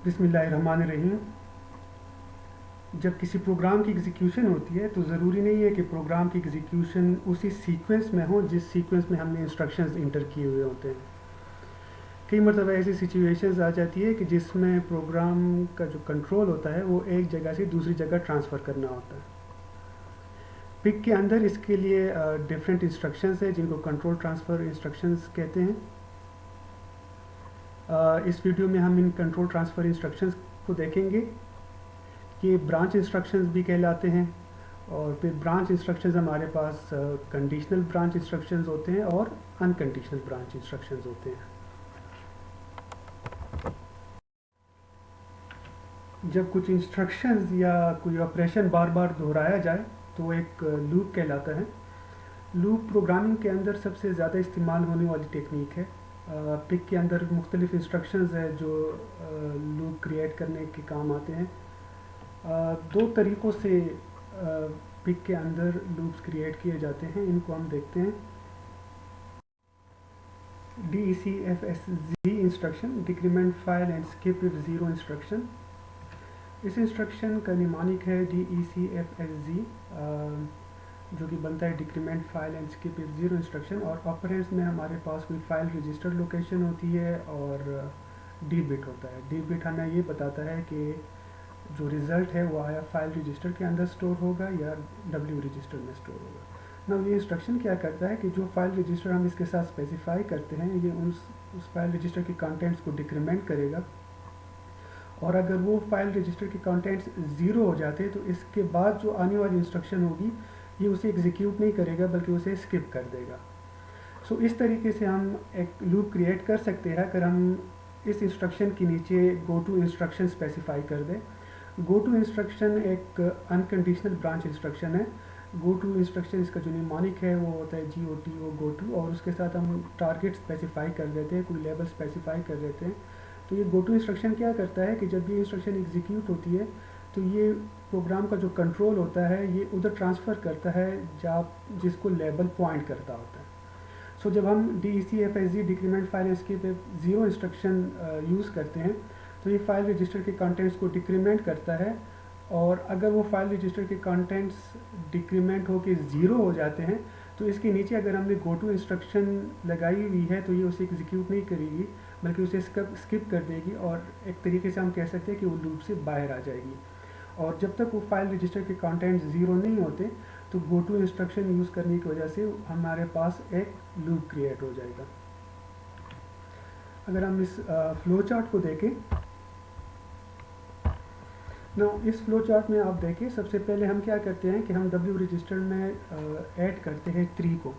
बिस्मिल्लाहिर्रहमानिर्रहीम। जब किसी प्रोग्राम की एग्जीक्यूशन होती है तो ज़रूरी नहीं है कि प्रोग्राम की एग्जीक्यूशन उसी सीक्वेंस में हो जिस सीक्वेंस में हमने इंस्ट्रक्शंस इंटर किए हुए होते हैं। कई मतलब ऐसी सिचुएशंस आ जाती है कि जिसमें प्रोग्राम का जो कंट्रोल होता है वो एक जगह से दूसरी जगह ट्रांसफ़र करना होता है। पिक के अंदर इसके लिए डिफरेंट इंस्ट्रक्शंस है जिनको कंट्रोल ट्रांसफ़र इंस्ट्रक्शंस कहते हैं। इस वीडियो में हम इन कंट्रोल ट्रांसफ़र इंस्ट्रक्शंस को देखेंगे। ये ब्रांच इंस्ट्रक्शंस भी कहलाते हैं। और फिर ब्रांच इंस्ट्रक्शंस हमारे पास कंडीशनल ब्रांच इंस्ट्रक्शंस होते हैं और अनकंडीशनल ब्रांच इंस्ट्रक्शंस होते हैं। जब कुछ इंस्ट्रक्शंस या कोई ऑपरेशन बार बार दोहराया जाए तो एक लूप कहलाता है। लूप प्रोग्रामिंग के अंदर सबसे ज़्यादा इस्तेमाल होने वाली टेक्निक है। पिक के अंदर मुख्तलिफ इंस्ट्रक्शंस है जो लूप क्रिएट करने के काम आते हैं। दो तरीक़ों से पिक के अंदर लूप्स क्रिएट किए जाते हैं, इनको हम देखते हैं। DECFSZ instruction, decrement file and skip with zero instruction. इस इंस्ट्रक्शन का निमानिक है DECFSZ, जो कि बनता है decrement file and skip with zero instruction. और ऑपरेंड्स में हमारे पास कोई फाइल रजिस्टर लोकेशन होती है और डी बिट होता है। डी बिट हमें ये बताता है कि जो रिज़ल्ट है वो आया फाइल रजिस्टर के अंदर स्टोर होगा या डब्ल्यू रजिस्टर में स्टोर होगा। ना ये इंस्ट्रक्शन क्या करता है कि जो फाइल रजिस्टर हम इसके साथ स्पेसिफाई करते हैं ये उस फाइल रजिस्टर के कंटेंट्स को डिक्रीमेंट करेगा। और अगर वो फाइल रजिस्टर के कंटेंट्स ज़ीरो हो जाते तो इसके बाद जो आने वाली इंस्ट्रक्शन होगी ये उसे एग्जीक्यूट नहीं करेगा बल्कि उसे स्किप कर देगा। सो इस तरीके से हम एक लूप क्रिएट कर सकते हैं अगर हम इस इंस्ट्रक्शन के नीचे गो टू इंस्ट्रक्शन स्पेसिफाई कर दें। गो टू इंस्ट्रक्शन एक अनकंडीशनल ब्रांच इंस्ट्रक्शन है। गो टू इंस्ट्रक्शन इसका जो निमानिक है वो होता है GOTO गो टू, और उसके साथ हम टारगेट स्पेसिफाई कर देते हैं, कोई लेवल स्पेसिफाई कर देते हैं। तो ये गो टू इंस्ट्रक्शन क्या करता है कि जब ये इंस्ट्रक्शन एग्जीक्यूट होती है तो ये प्रोग्राम का जो कंट्रोल होता है ये उधर ट्रांसफ़र करता है जहाँ जिसको लेबल पॉइंट करता होता है। सो जब हम DECFSZ decrement file and skip zero instruction use करते हैं तो ये फाइल रजिस्टर के कंटेंट्स को डिक्रीमेंट करता है। और अगर वो फाइल रजिस्टर के कंटेंट्स डिक्रीमेंट होकर ज़ीरो हो जाते हैं तो इसके नीचे अगर हमने गो टू इंस्ट्रक्शन लगाई हुई है तो ये उसे एग्जीक्यूट नहीं करेगी बल्कि उसे स्किप कर देगी और एक तरीके से हम कह सकते हैं कि वो लूप से बाहर आ जाएगी। और जब तक वो फाइल रजिस्टर के कंटेंट्स ज़ीरो नहीं होते तो गो टू इंस्ट्रक्शन यूज़ करने की वजह से हमारे पास एक लूप क्रिएट हो जाएगा। अगर हम इस फ्लो चार्ट को देखें ना, इस फ्लो चार्ट में आप देखें सबसे पहले हम क्या करते हैं कि हम डब्ल्यू रजिस्टर में ऐड करते हैं 3 को।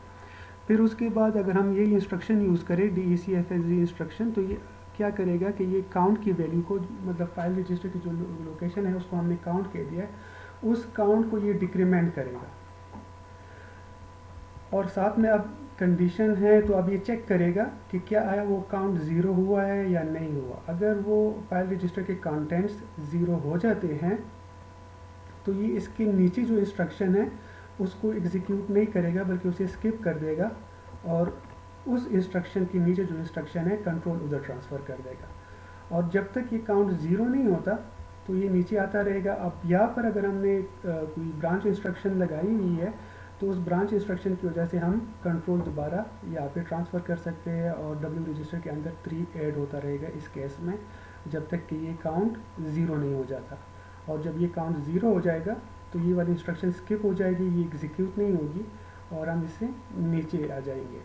फिर उसके बाद अगर हम यही इंस्ट्रक्शन यूज़ करें DECFSZ इंस्ट्रक्शन तो ये क्या करेगा कि ये काउंट की वैल्यू को, मतलब फाइल रजिस्टर की जो लोकेशन है उसको हमने काउंट कह दिया है, उस काउंट को ये डिक्रीमेंट करेगा। और साथ में अब कंडीशन है तो अब ये चेक करेगा कि क्या आया वो काउंट ज़ीरो हुआ है या नहीं हुआ। अगर वो फाइल रजिस्टर के कंटेंट्स ज़ीरो हो जाते हैं तो ये इसके नीचे जो इंस्ट्रक्शन है उसको एग्जीक्यूट नहीं करेगा बल्कि उसे स्किप कर देगा और उस इंस्ट्रक्शन के नीचे जो इंस्ट्रक्शन है कंट्रोल उधर ट्रांसफ़र कर देगा। और जब तक ये काउंट ज़ीरो नहीं होता तो ये नीचे आता रहेगा। अब यहाँ पर अगर हमने कोई ब्रांच इंस्ट्रक्शन लगाई हुई है तो उस ब्रांच इंस्ट्रक्शन की वजह से हम कंट्रोल दोबारा यहाँ पे ट्रांसफ़र कर सकते हैं और डब्ल्यू रजिस्टर के अंदर 3 ऐड होता रहेगा इस केस में, जब तक कि ये काउंट ज़ीरो नहीं हो जाता। और जब ये काउंट ज़ीरो हो जाएगा तो ये वाली इंस्ट्रक्शन स्किप हो जाएगी, ये एग्जीक्यूट नहीं होगी और हम इससे नीचे आ जाएंगे।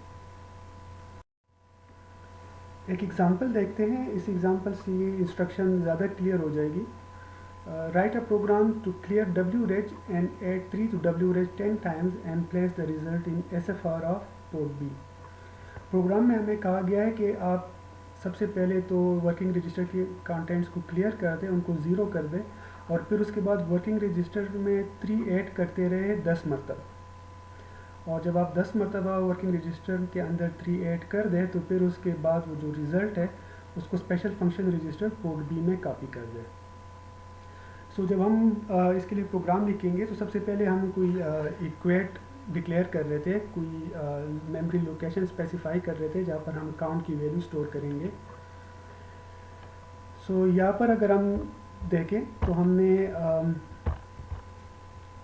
एक एग्जांपल देखते हैं, इस एग्जांपल से ये इंस्ट्रक्शन ज़्यादा क्लियर हो जाएगी। Write a program to clear wreg and add 3 to wreg 10 times and place the result in SFR of port B। Program में हमें कहा गया है कि आप सबसे पहले तो वर्किंग रजिस्टर के कंटेंट्स को क्लियर कर दें, उनको ज़ीरो कर दें और फिर उसके बाद वर्किंग रजिस्टर में 3 ऐड करते रहे 10 मरतबा। और जब आप 10 मरतबा वर्किंग रजिस्टर के अंदर 3 ऐड कर दें तो फिर उसके बाद वो जो रिज़ल्ट है उसको special function register port B में कॉपी कर दें। सो जब हम इसके लिए प्रोग्राम लिखेंगे तो सबसे पहले हम कोई इक्वेट डिक्लेयर कर रहे थे, कोई मेमोरी लोकेशन स्पेसिफाई कर रहे थे जहाँ पर हम काउंट की वैल्यू स्टोर करेंगे। सो यहाँ पर अगर हम देखें तो हमने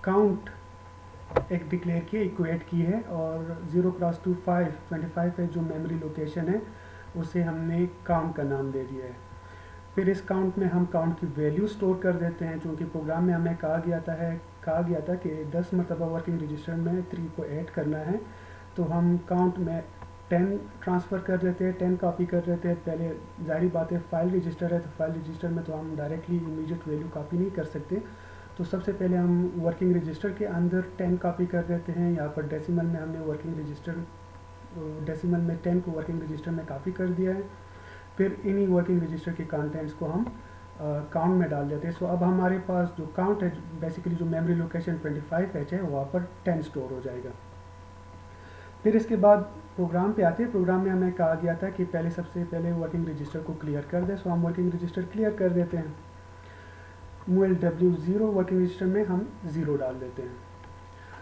काउंट एक डिक्लेयर की, इक्वेट की है, और 0 क्रॉस टू 25 है जो मेमोरी लोकेशन है, उसे हमने काउंट का नाम दे दिया है। फिर इस काउंट में हम काउंट की वैल्यू स्टोर कर देते हैं, क्योंकि प्रोग्राम में हमें कहा गया था कि 10 मरतबा वर्किंग रजिस्टर में 3 को ऐड करना है, तो हम काउंट में 10 ट्रांसफ़र कर देते हैं, 10 कॉपी कर देते हैं। पहले जाहिर बात है फाइल रजिस्टर है, तो फाइल रजिस्टर में तो हम डायरेक्टली इमीडिएट वैल्यू कॉपी नहीं कर सकते, तो सबसे पहले हम वर्किंग रजिस्टर के अंदर 10 कॉपी कर देते हैं। यहाँ पर डेसिमल में हमने डेसिमल में 10 को वर्किंग रजिस्टर में कॉपी कर दिया है। फिर इन्हीं वर्किंग रजिस्टर के कंटेंट्स को हम काउंट में डाल देते हैं। सो अब हमारे पास जो काउंट है, बेसिकली जो मेमोरी लोकेशन 25H है, वहाँ पर 10 स्टोर हो जाएगा। फिर इसके बाद प्रोग्राम पे आते हैं। प्रोग्राम में हमें कहा गया था कि सबसे पहले वर्किंग रजिस्टर को क्लियर कर दें, सो हम वर्किंग रजिस्टर क्लियर कर देते हैं। मूल W0 वर्किंग रजिस्टर में हम 0 डाल देते हैं।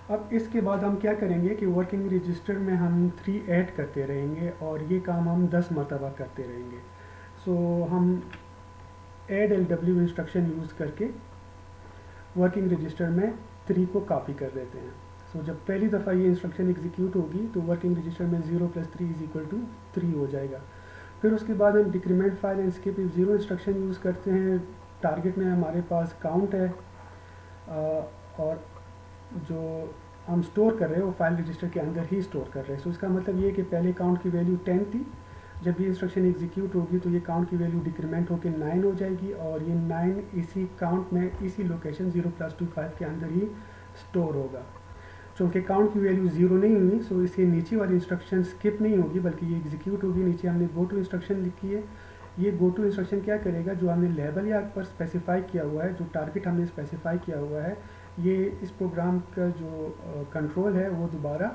अब इसके बाद हम क्या करेंगे कि वर्किंग रजिस्टर में हम 3 ऐड करते रहेंगे, और ये काम हम 10 मरतबा करते रहेंगे। सो हम ऐड LW इंस्ट्रक्शन यूज़ करके वर्किंग रजिस्टर में 3 को कॉपी कर देते हैं। सो जब पहली दफ़ा ये इंस्ट्रक्शन एग्जीक्यूट होगी तो वर्किंग रजिस्टर में 0 + 3 = 3 हो जाएगा। फिर उसके बाद हम decrement file and skip 0 instruction use करते हैं। टारगेट में हमारे पास काउंट है, और जो हम स्टोर कर रहे हैं वो फाइल रजिस्टर के अंदर ही स्टोर कर रहे हैं। सो इसका मतलब ये है कि पहले काउंट की वैल्यू 10 थी, जब ये इंस्ट्रक्शन एग्जीक्यूट होगी तो ये काउंट की वैल्यू डिक्रीमेंट होकर 9 हो जाएगी, और ये 9 इसी काउंट में इसी लोकेशन 0 + 2 5 के अंदर ही स्टोर होगा। चूँकि काउंट की वैल्यू 0 नहीं हुई, सो इसके नीचे वाली इंस्ट्रक्शन स्किप नहीं होगी, बल्कि ये एग्जीक्यूट होगी। नीचे हमने गो टू इंस्ट्रक्शन लिखी है। ये गो टू इंस्ट्रक्शन क्या करेगा, जो हमने लेबल यहाँ पर स्पेसिफाई किया हुआ है, जो टारगेट हमने स्पेसिफाई किया हुआ है, ये इस प्रोग्राम का जो कंट्रोल है वो दोबारा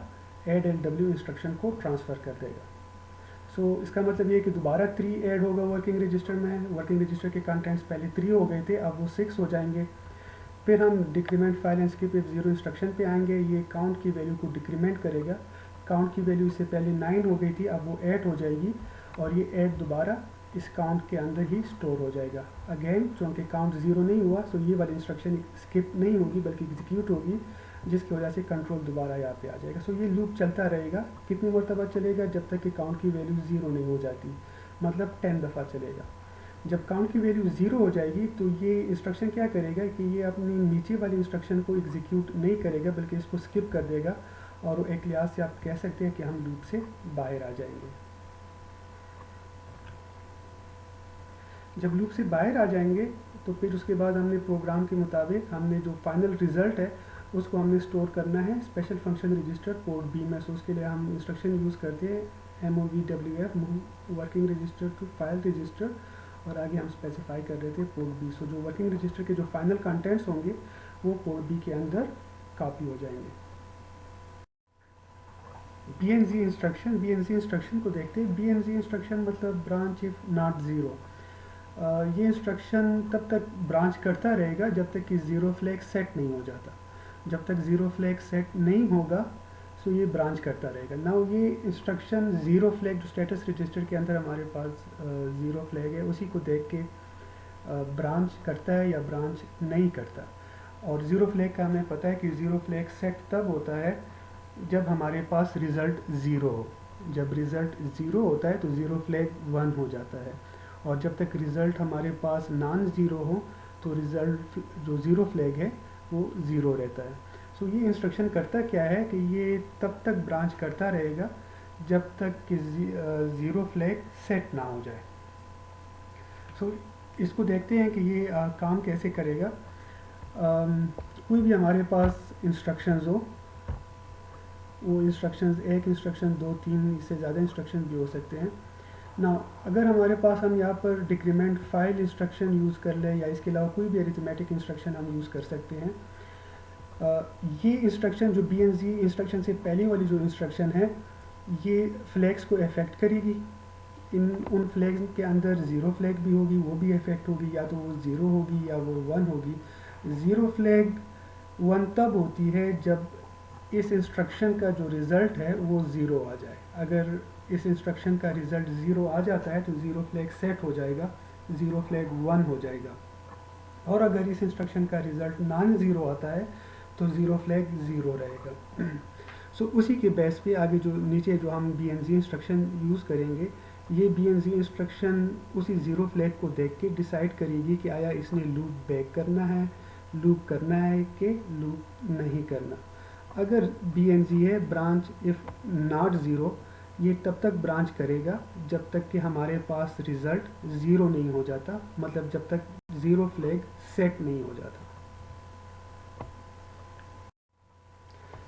ऐड LW इंस्ट्रक्शन को ट्रांसफ़र कर देगा। सो इसका मतलब ये कि दोबारा 3 ऐड होगा वर्किंग रजिस्टर में। वर्किंग रजिस्टर के कंटेंट्स पहले 3 हो गए थे, अब वो 6 हो जाएंगे। फिर हम decrement file and skip 0 instruction पे आएंगे। ये काउंट की वैल्यू को डिक्रीमेंट करेगा। काउंट की वैल्यू इससे पहले 9 हो गई थी, अब वो 8 हो जाएगी, और ये 8 दोबारा इस काउंट के अंदर ही स्टोर हो जाएगा। अगेन चूँकि काउंट 0 नहीं हुआ, सो ये वाली इंस्ट्रक्शन स्किप नहीं होगी बल्कि एग्जीक्यूट होगी, जिसकी वजह से कंट्रोल दोबारा यहाँ पे आ जाएगा। सो ये लूप चलता रहेगा। कितनी मरतबा चलेगा? जब तक कि काउंट की वैल्यू 0 नहीं हो जाती, मतलब 10 दफ़ा चलेगा। जब काउंट की वैल्यू 0 हो जाएगी तो ये इंस्ट्रक्शन क्या करेगा कि ये अपनी नीचे वाली इंस्ट्रक्शन को एग्जीक्यूट नहीं करेगा, बल्कि इसको स्किप कर देगा, और एक लिहाज से आप कह सकते हैं कि हम लूप से बाहर आ जाएंगे। जब लूप से बाहर आ जाएंगे तो फिर उसके बाद हमने प्रोग्राम के मुताबिक हमने जो फाइनल रिज़ल्ट है उसको हमने स्टोर करना है special function register port B में। सो उसके लिए हम इंस्ट्रक्शन यूज़ करते हैं MOVWF, move working register to file register, और आगे हम स्पेसिफाई कर रहे थे पोर्ट बी। सो जो वर्किंग रजिस्टर के जो फाइनल कंटेंट्स होंगे वो पोर्ट बी के अंदर कॉपी हो जाएंगे। BNZ इंस्ट्रक्शन को देखते हैं। BNZ इंस्ट्रक्शन मतलब ब्रांच इफ नॉट ज़ीरो। ये इंस्ट्रक्शन तब तक ब्रांच करता रहेगा जब तक कि ज़ीरो फ्लैग सेट नहीं हो जाता। जब तक ज़ीरो फ्लैग सेट नहीं होगा सो ये ब्रांच करता रहेगा। नाउ ये इंस्ट्रक्शन ज़ीरो फ्लैग जो स्टेटस रजिस्टर के अंदर हमारे पास ज़ीरो फ्लैग है, उसी को देख के ब्रांच करता है या ब्रांच नहीं करता। और ज़ीरो फ्लैग का हमें पता है कि ज़ीरो फ्लैग सेट तब होता है जब हमारे पास रिज़ल्ट ज़ीरो हो। जब रिज़ल्ट ज़ीरो होता है तो ज़ीरो फ्लैग 1 हो जाता है, और जब तक रिज़ल्ट हमारे पास नॉन ज़ीरो हो तो रिज़ल्ट जो ज़ीरो फ्लैग है वो ज़ीरो रहता है। सो ये इंस्ट्रक्शन करता क्या है कि ये तब तक ब्रांच करता रहेगा जब तक कि ज़ीरो फ्लैग सेट ना हो जाए। सो इसको देखते हैं कि ये काम कैसे करेगा। कोई भी हमारे पास इंस्ट्रक्शंस हो, वो इंस्ट्रक्शंस एक इंस्ट्रक्शन 2 3 इससे ज़्यादा इंस्ट्रक्शन भी हो सकते हैं ना। अगर हमारे पास हम यहाँ पर डिक्रीमेंट फाइल इंस्ट्रक्शन यूज़ कर लें या इसके अलावा कोई भी अरिथमेटिक इंस्ट्रक्शन हम यूज़ कर सकते हैं। ये इंस्ट्रक्शन जो BNZ इंस्ट्रक्शन से पहले वाली जो इंस्ट्रक्शन है ये फ्लैग्स को अफेक्ट करेगी। उन फ्लैग्स के अंदर ज़ीरो फ्लैग भी होगी, वो भी अफेक्ट होगी, या तो वो ज़ीरो होगी या वो 1 होगी। ज़ीरो फ्लैग 1 तब होती है जब इस इंस्ट्रक्शन का जो रिज़ल्ट है वो ज़ीरो आ जाए। अगर इस इंस्ट्रक्शन का रिज़ल्ट ज़ीरो आ जाता है तो ज़ीरो फ्लैग सेट हो जाएगा, ज़ीरो फ्लैग 1 हो जाएगा। और अगर इस इंस्ट्रक्शन का रिज़ल्ट नॉन ज़ीरो आता है तो ज़ीरो फ्लैग ज़ीरो रहेगा। सो उसी के बेस पे आगे जो नीचे जो हम BNZ इंस्ट्रक्शन यूज़ करेंगे, ये BNZ इंस्ट्रक्शन उसी ज़ीरो फ्लैग को देख के डिसाइड करेगी कि आया इसने लूप बैक करना है, लूप करना है कि लूप नहीं करना। अगर BNZ है ब्रांच इफ़ नॉट ज़ीरो, ये तब तक ब्रांच करेगा जब तक कि हमारे पास रिज़ल्ट ज़ीरो नहीं हो जाता, मतलब जब तक ज़ीरो फ्लैग सेट नहीं हो जाता।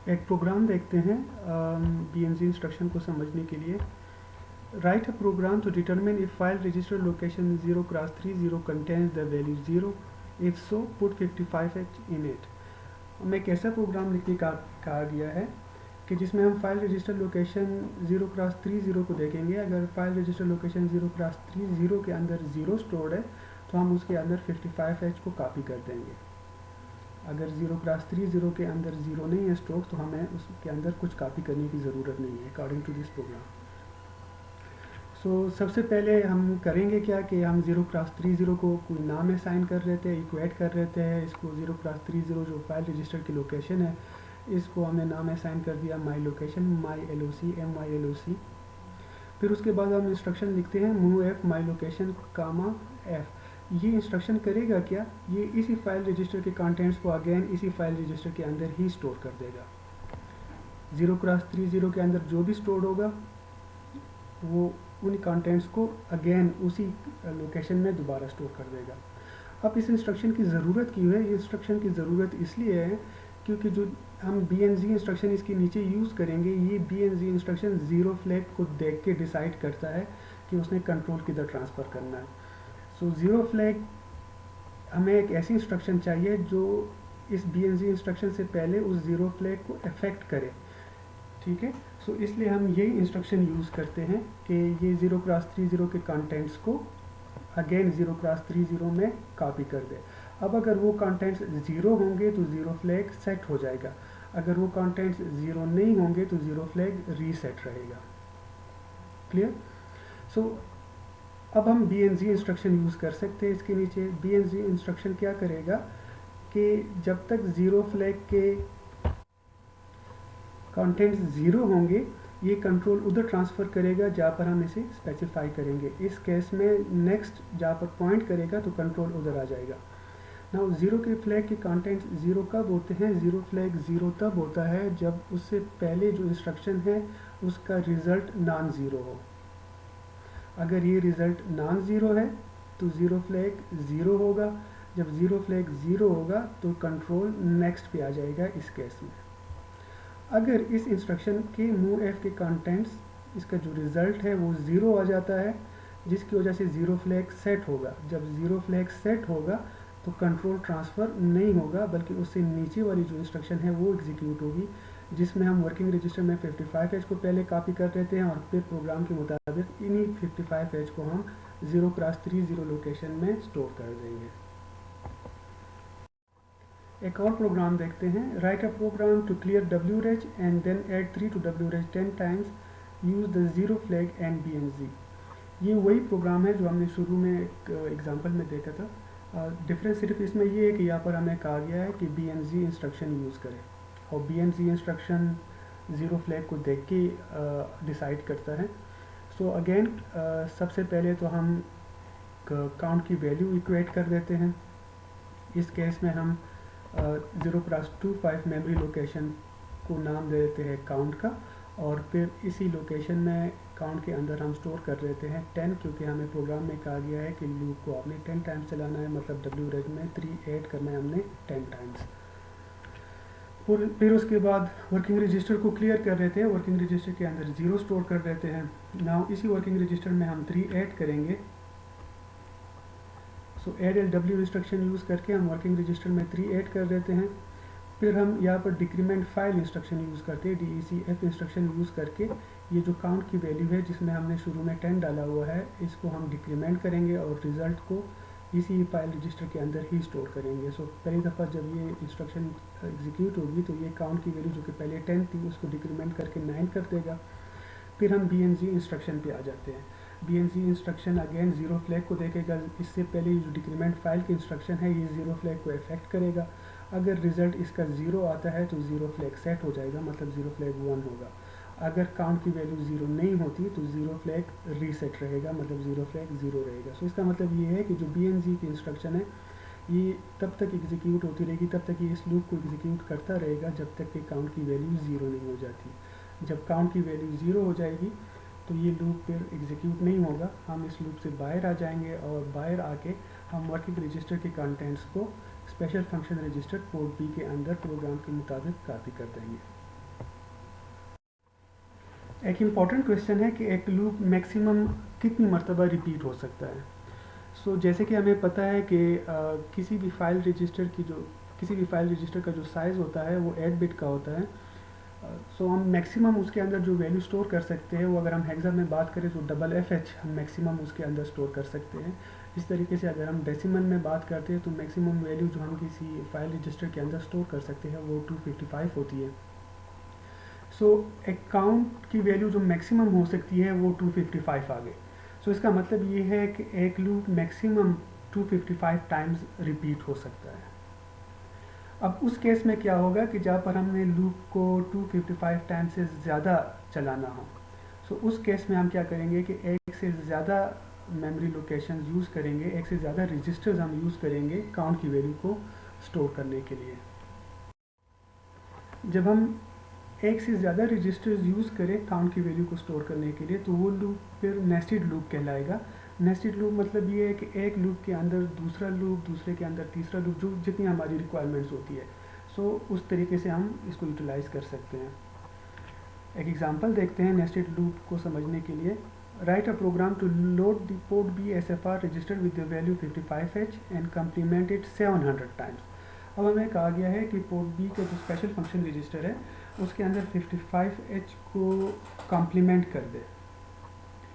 एक प्रोग्राम देखते हैं BNZ इंस्ट्रक्शन को समझने के लिए। Write a program to determine if file register location 0x30 contains the value 0. If so, put 55H in it. हमें एक ऐसा प्रोग्राम लिखने का कहा गया है कि जिसमें हम फाइल रजिस्टर लोकेशन 0x30 को देखेंगे। अगर फाइल रजिस्टर लोकेशन 0x30 के अंदर 0 स्टोर्ड है तो हम उसके अंदर 55H को कॉपी कर देंगे। अगर 0x30 के अंदर 0 नहीं है स्टोर तो हमें उसके अंदर कुछ कॉपी करने की ज़रूरत नहीं है अकॉर्डिंग टू दिस प्रोग्राम। सबसे पहले हम करेंगे क्या कि हम 0x30 को कोई नाम असाइन कर लेते हैं, इक्वेट कर लेते हैं इसको। 0x30 जो फाइल रजिस्टर की लोकेशन है, इसको हमने नाम असाइन कर दिया my location, my LOC MYLOC। फिर उसके बाद हम इंस्ट्रक्शन लिखते हैं move F my location comma F. ये इंस्ट्रक्शन करेगा क्या, ये इसी फाइल रजिस्टर के कंटेंट्स को अगेन इसी फाइल रजिस्टर के अंदर ही स्टोर कर देगा। 0x30 के अंदर जो भी स्टोर होगा वो उन कंटेंट्स को अगेन उसी लोकेशन में दोबारा स्टोर कर देगा। अब इस इंस्ट्रक्शन की ज़रूरत क्यों है? इंस्ट्रक्शन की ज़रूरत इसलिए है क्योंकि जो हम BNZ इंस्ट्रक्शन इसके नीचे यूज़ करेंगे, ये BNZ इंस्ट्रक्शन ज़ीरो फ्लैग को देख के डिसाइड करता है कि उसने कंट्रोल किधर ट्रांसफ़र करना है। सो ज़ीरो फ्लैग हमें एक ऐसी इंस्ट्रक्शन चाहिए जो इस BNZ इंस्ट्रक्शन से पहले उस ज़ीरो फ्लैग को अफेक्ट करे, ठीक है। इसलिए हम यही इंस्ट्रक्शन यूज़ करते हैं कि ये 0x30 के कंटेंट्स को अगेन 0x30 में कॉपी कर दे। अब अगर वो कंटेंट्स ज़ीरो होंगे तो ज़ीरो फ्लैग सेट हो जाएगा, अगर वो कंटेंट्स ज़ीरो नहीं होंगे तो ज़ीरो फ्लैग रीसेट रहेगा। क्लियर? अब हम BNZ इंस्ट्रक्शन यूज़ कर सकते हैं इसके नीचे। BNZ इंस्ट्रक्शन क्या करेगा कि जब तक ज़ीरो फ्लैग के कंटेंट्स ज़ीरो होंगे, ये कंट्रोल उधर ट्रांसफ़र करेगा जहाँ पर हम इसे स्पेसिफाई करेंगे। इस केस में नेक्स्ट जहाँ पर पॉइंट करेगा तो कंट्रोल उधर आ जाएगा। नाउ ज़ीरो के फ्लैग के कंटेंट्स ज़ीरो कब होते हैं? ज़ीरो फ्लैग ज़ीरो तब होता है जब उससे पहले जो इंस्ट्रक्शन है उसका रिज़ल्ट नॉन ज़ीरो हो। अगर ये रिज़ल्ट नॉन ज़ीरो है तो ज़ीरो फ्लैग ज़ीरो होगा। जब ज़ीरो फ्लैग ज़ीरो होगा तो कंट्रोल नेक्स्ट पे आ जाएगा इस केस में। अगर इस इंस्ट्रक्शन के मूव एफ के कंटेंट्स, इसका जो रिज़ल्ट है वो ज़ीरो आ जाता है, जिसकी वजह से ज़ीरो फ्लैग सेट होगा। जब ज़ीरो फ्लैग सेट होगा तो कंट्रोल ट्रांसफ़र नहीं होगा, बल्कि उससे नीचे वाली जो इंस्ट्रक्शन है वो एग्जीक्यूट होगी, जिसमें हम वर्किंग रजिस्टर में 55H को पहले कॉपी कर देते हैं और फिर प्रोग्राम के मुताबिक इन्हीं 55H को हम 0x30 लोकेशन में स्टोर कर देंगे। एक और प्रोग्राम देखते हैं। Write a program to clear WREG and then add 3 to WREG 10 times, use the zero flag and BNZ। ये वही प्रोग्राम है जो हमने शुरू में एक एग्जांपल में देखा था। डिफरेंस सिर्फ इसमें ये है कि यहाँ पर हमें कहा गया है कि BNZ इंस्ट्रक्शन यूज़ करें, और BNZ इंस्ट्रक्शन ज़ीरो फ्लैग को देख के डिसाइड करता है। अगेन सबसे पहले तो हम काउंट की वैल्यू इक्वेट कर देते हैं। इस केस में हम 0x25 मेमोरी लोकेशन को नाम दे देते हैं काउंट का, और फिर इसी लोकेशन में काउंट के अंदर हम स्टोर कर लेते हैं 10, क्योंकि हमें प्रोग्राम में कहा गया है कि लूप को आपने 10 टाइम्स चलाना है, मतलब WREG में 3 ऐड करना है हमने 10 टाइम्स। फिर उसके बाद वर्किंग रजिस्टर को क्लियर कर लेते हैं। वर्किंग रजिस्टर के अंदर 0 स्टोर कर देते हैं। नाउ इसी वर्किंग रजिस्टर में हम 3 ऐड करेंगे। ऐड LW इंस्ट्रक्शन यूज़ करके हम वर्किंग रजिस्टर में 3 ऐड कर देते हैं। फिर हम यहाँ पर डिक्रीमेंट फाइल इंस्ट्रक्शन यूज़ करते हैं, DECF इंस्ट्रक्शन यूज़ करके ये जो काउंट की वैल्यू है जिसमें हमने शुरू में 10 डाला हुआ है, इसको हम डिक्रीमेंट करेंगे और रिज़ल्ट को इसी फाइल रजिस्टर के अंदर ही स्टोर करेंगे। पहली दफ़ा जब ये इंस्ट्रक्शन एग्जीक्यूट होगी तो ये काउंट की वैल्यू जो कि पहले 10 थी उसको डिक्रीमेंट करके 9 कर देगा। फिर हम BNZ इंस्ट्रक्शन पे आ जाते हैं। BNC instruction again zero flag को देखेगा। इससे पहले जो डिक्रीमेंट फाइल की इंस्ट्रक्शन है ये ज़ीरो फ्लैग को इफेक्ट करेगा। अगर रिज़ल्ट इसका ज़ीरो आता है तो ज़ीरो फ्लैग सेट हो जाएगा, मतलब ज़ीरो फ्लैग 1 होगा। अगर काउंट की वैल्यू ज़ीरो नहीं होती तो ज़ीरो फ्लैग रीसेट रहेगा, मतलब ज़ीरो फ्लैग ज़ीरो रहेगा। सो इसका मतलब ये है कि जो BNC की इंस्ट्रक्शन है ये तब तक एग्जीक्यूट होती रहेगी, तब तक ये इस लूप को एग्जीक्यूट करता रहेगा जब तक कि काउंट की वैल्यू ज़ीरो नहीं हो जाती। जब काउंट की वैल्यू ज़ीरो हो जाएगी तो ये लूप फिर एग्जीक्यूट नहीं होगा, हम इस लूप से बाहर आ जाएंगे और बाहर आके हम वर्किंग रजिस्टर के कंटेंट्स को special function register port B के अंदर प्रोग्राम के मुताबिक कॉपी कर देंगे। एक इम्पॉर्टेंट क्वेश्चन है कि एक लूप मैक्सिमम कितनी मरतबा रिपीट हो सकता है। जैसे कि हमें पता है कि किसी भी फाइल रजिस्टर का जो साइज़ होता है वो 8 बिट का होता है। हम मैक्सिमम उसके अंदर जो वैल्यू स्टोर कर सकते हैं वो, अगर हम हेक्सा में बात करें तो FFH हम मैक्सिमम उसके अंदर स्टोर कर सकते हैं। इस तरीके से अगर हम डेसिमल में बात करते हैं तो मैक्सिमम वैल्यू जो हम किसी फाइल रजिस्टर के अंदर स्टोर कर सकते हैं वो 255 होती है। एक काउंट की वैल्यू जो मैक्सिमम हो सकती है वो 255 आ गई। इसका मतलब ये है कि एक लूप मैक्सिमम 255 टाइम्स रिपीट हो सकता है। अब उस केस में क्या होगा कि जहाँ पर हमने लूप को 255 टाइम से ज़्यादा चलाना हो, उस केस में हम क्या करेंगे कि एक से ज़्यादा मेमोरी लोकेशन यूज़ करेंगे, एक से ज़्यादा रजिस्टर्स हम यूज़ करेंगे काउंट की वैल्यू को स्टोर करने के लिए। जब हम एक से ज़्यादा रजिस्टर्स यूज़ करें काउंट की वैल्यू को स्टोर करने के लिए तो वो लूप फिर नेस्टेड लूप कहलाएगा। नेस्टेड लूप मतलब ये है कि एक लूप के अंदर दूसरा लूप, दूसरे के अंदर तीसरा लूप, जो जितनी हमारी रिक्वायरमेंट्स होती है, उस तरीके से हम इसको यूटिलाइज़ कर सकते हैं। एक एग्जांपल देखते हैं नेस्टेड लूप को समझने के लिए। Write a program to load the port B SFR register with the value 55H and complement it 700 times. अब हमें कहा गया है कि पोर्ट बी का जो स्पेशल फंक्शन रजिस्टर है उसके अंदर 55H को कम्प्लीमेंट कर दे।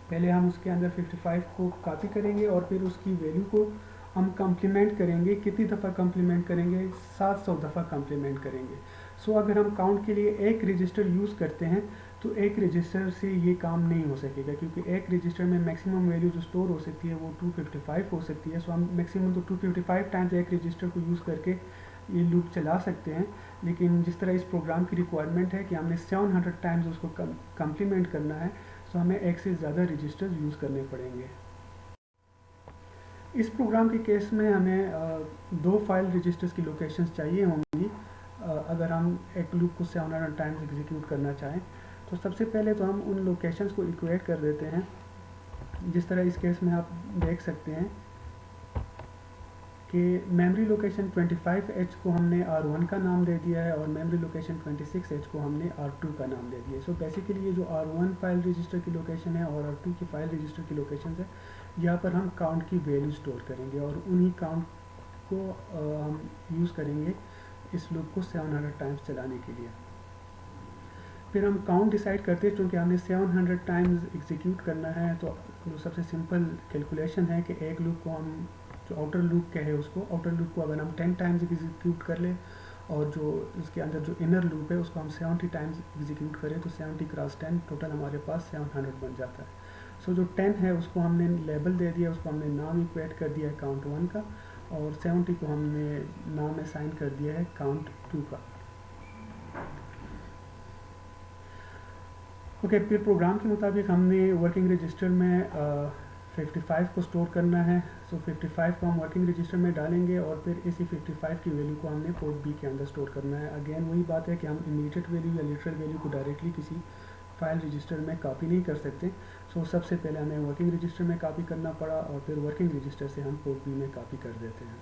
पहले हम उसके अंदर 55 को कॉपी करेंगे और फिर उसकी वैल्यू को हम कम्प्लीमेंट करेंगे। कितनी दफ़ा कम्प्लीमेंट करेंगे? 700 दफ़ा कम्प्लीमेंट करेंगे। अगर हम काउंट के लिए एक रजिस्टर यूज़ करते हैं तो एक रजिस्टर से ये काम नहीं हो सकेगा, क्योंकि एक रजिस्टर में मैक्सिमम वैल्यू जो स्टोर हो सकती है वो 255 हो सकती है। हम मैक्सिमम तो 255 टाइम्स एक रजिस्टर को यूज़ करके ये लूप चला सकते हैं। लेकिन जिस तरह इस प्रोग्राम की रिक्वायरमेंट है कि हमने 700 टाइम्स उसको कम्प्लीमेंट करना है, हमें एक से ज़्यादा रजिस्टर्स यूज़ करने पड़ेंगे। इस प्रोग्राम के केस में हमें दो फाइल रजिस्टर्स की लोकेशंस चाहिए होंगी अगर हम एक लूप को 700 टाइम्स एग्जीक्यूट करना चाहें। तो सबसे पहले तो हम उन लोकेशंस को इक्वेट कर देते हैं। जिस तरह इस केस में आप देख सकते हैं कि मेमोरी लोकेशन 25H को हमने R1 का नाम दे दिया है और मेमोरी लोकेशन 26H को हमने R2 का नाम दे दिया है। बेसिकली ये जो R1 फाइल रजिस्टर की लोकेशन है और R2 की फाइल रजिस्टर की लोकेशन है, यहाँ पर हम काउंट की वैल्यू स्टोर करेंगे और उन्हीं काउंट को हम यूज़ करेंगे इस लूप को 700 टाइम्स चलाने के लिए। फिर हम काउंट डिसाइड करते हैं, क्योंकि हमने 700 टाइम्स एग्जीक्यूट करना है। तो सबसे सिंपल कैलकुलेशन है कि एक लूप को हम जो आउटर लूप कहे उसको, आउटर लूप को अगर हम 10 टाइम्स एग्जीक्यूट कर लें और जो इसके अंदर जो इनर लूप है उसको हम 70 टाइम्स एग्जीक्यूट करें तो 70 क्रॉस 10 टोटल हमारे पास 700 बन जाता है। जो 10 है उसको हमने लेबल दे दिया, उसको हमने नाम इक्वेट कर दिया है काउंट 1 का, और 70 को हमने नाम असाइन कर दिया है काउंट 2 का। फिर प्रोग्राम के मुताबिक हमने वर्किंग रजिस्टर में 55 को स्टोर करना है। 55 को हम वर्किंग रजिस्टर में डालेंगे और फिर इसी 55 की वैल्यू को हमने पोर्ट बी के अंदर स्टोर करना है। अगेन वही बात है कि हम इमीडिएट वैल्यू या लिटरल वैल्यू को डायरेक्टली किसी फाइल रजिस्टर में कॉपी नहीं कर सकते। सबसे पहले हमें वर्किंग रजिस्टर में कॉपी करना पड़ा और फिर वर्किंग रजिस्टर से हम पोर्ट बी में कॉपी कर देते हैं।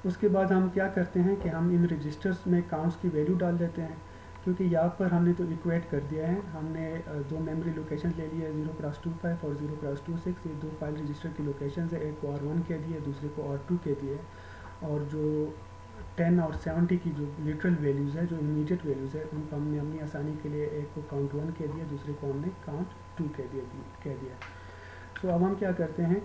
उसके बाद हम क्या करते हैं कि हम इन रजिस्टर्स में काउंट्स की वैल्यू डाल देते हैं, क्योंकि यहाँ पर हमने तो इक्वेट कर दिया है। हमने दो मेमोरी लोकेशन ले लिया है, 0x25 और 0x26। ये दो फाइल रजिस्टर की लोकेशन है, एक को R1 कह दिए, दूसरे को R2 कह दिए। और जो 10 और 70 की जो लिटरल वैल्यूज़ है, जो इमीडिएट वैल्यूज़ है, उनको हमने अपनी आसानी के लिए एक को काउंट 1 कह दिया, दूसरे को हमने काउंट 2 कह दिया। अब हम क्या करते हैं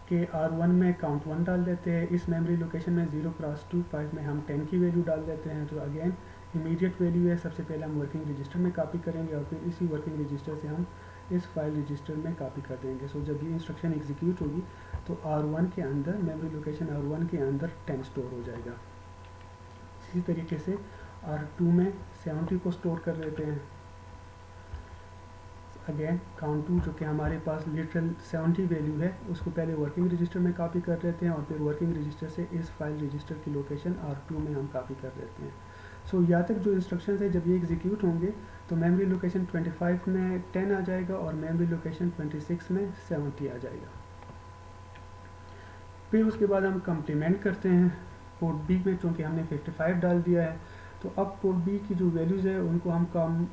कि R1 में काउंट 1 डाल देते हैं, इस मेमोरी लोकेशन में 0x25 में हम 10 की वैल्यू डाल देते हैं। तो अगेन इमीडिएट वैल्यू है, सबसे पहले हम वर्किंग रजिस्टर में कॉपी करेंगे और फिर इसी वर्किंग रजिस्टर से हम इस फाइल रजिस्टर में कॉपी कर देंगे। सो जब ये इंस्ट्रक्शन एग्जीक्यूट होगी तो R1 के अंदर, मेमोरी लोकेशन R1 के अंदर 10 स्टोर हो जाएगा। इसी तरीके से R2 में 70 को स्टोर कर लेते हैं। अगेन काउंट 2 जो कि हमारे पास लिटरल 70 वैल्यू है, उसको पहले वर्किंग रजिस्टर में कॉपी कर लेते हैं और फिर वर्किंग रजिस्टर से इस फाइल रजिस्टर की लोकेशन R2 में हम कॉपी कर लेते हैं। सो यहाँ तक जो इंस्ट्रक्शंस है जब ये एग्जीक्यूट होंगे तो मेमोरी लोकेशन 25 में 10 आ जाएगा और मेमोरी लोकेशन 26 में 70 आ जाएगा। फिर उसके बाद हम कम्प्लीमेंट करते हैं पोर्ट बी में, चूँकि हमने 55 डाल दिया है तो अब पोर्ट बी की जो वैल्यूज़ है उनको हम कम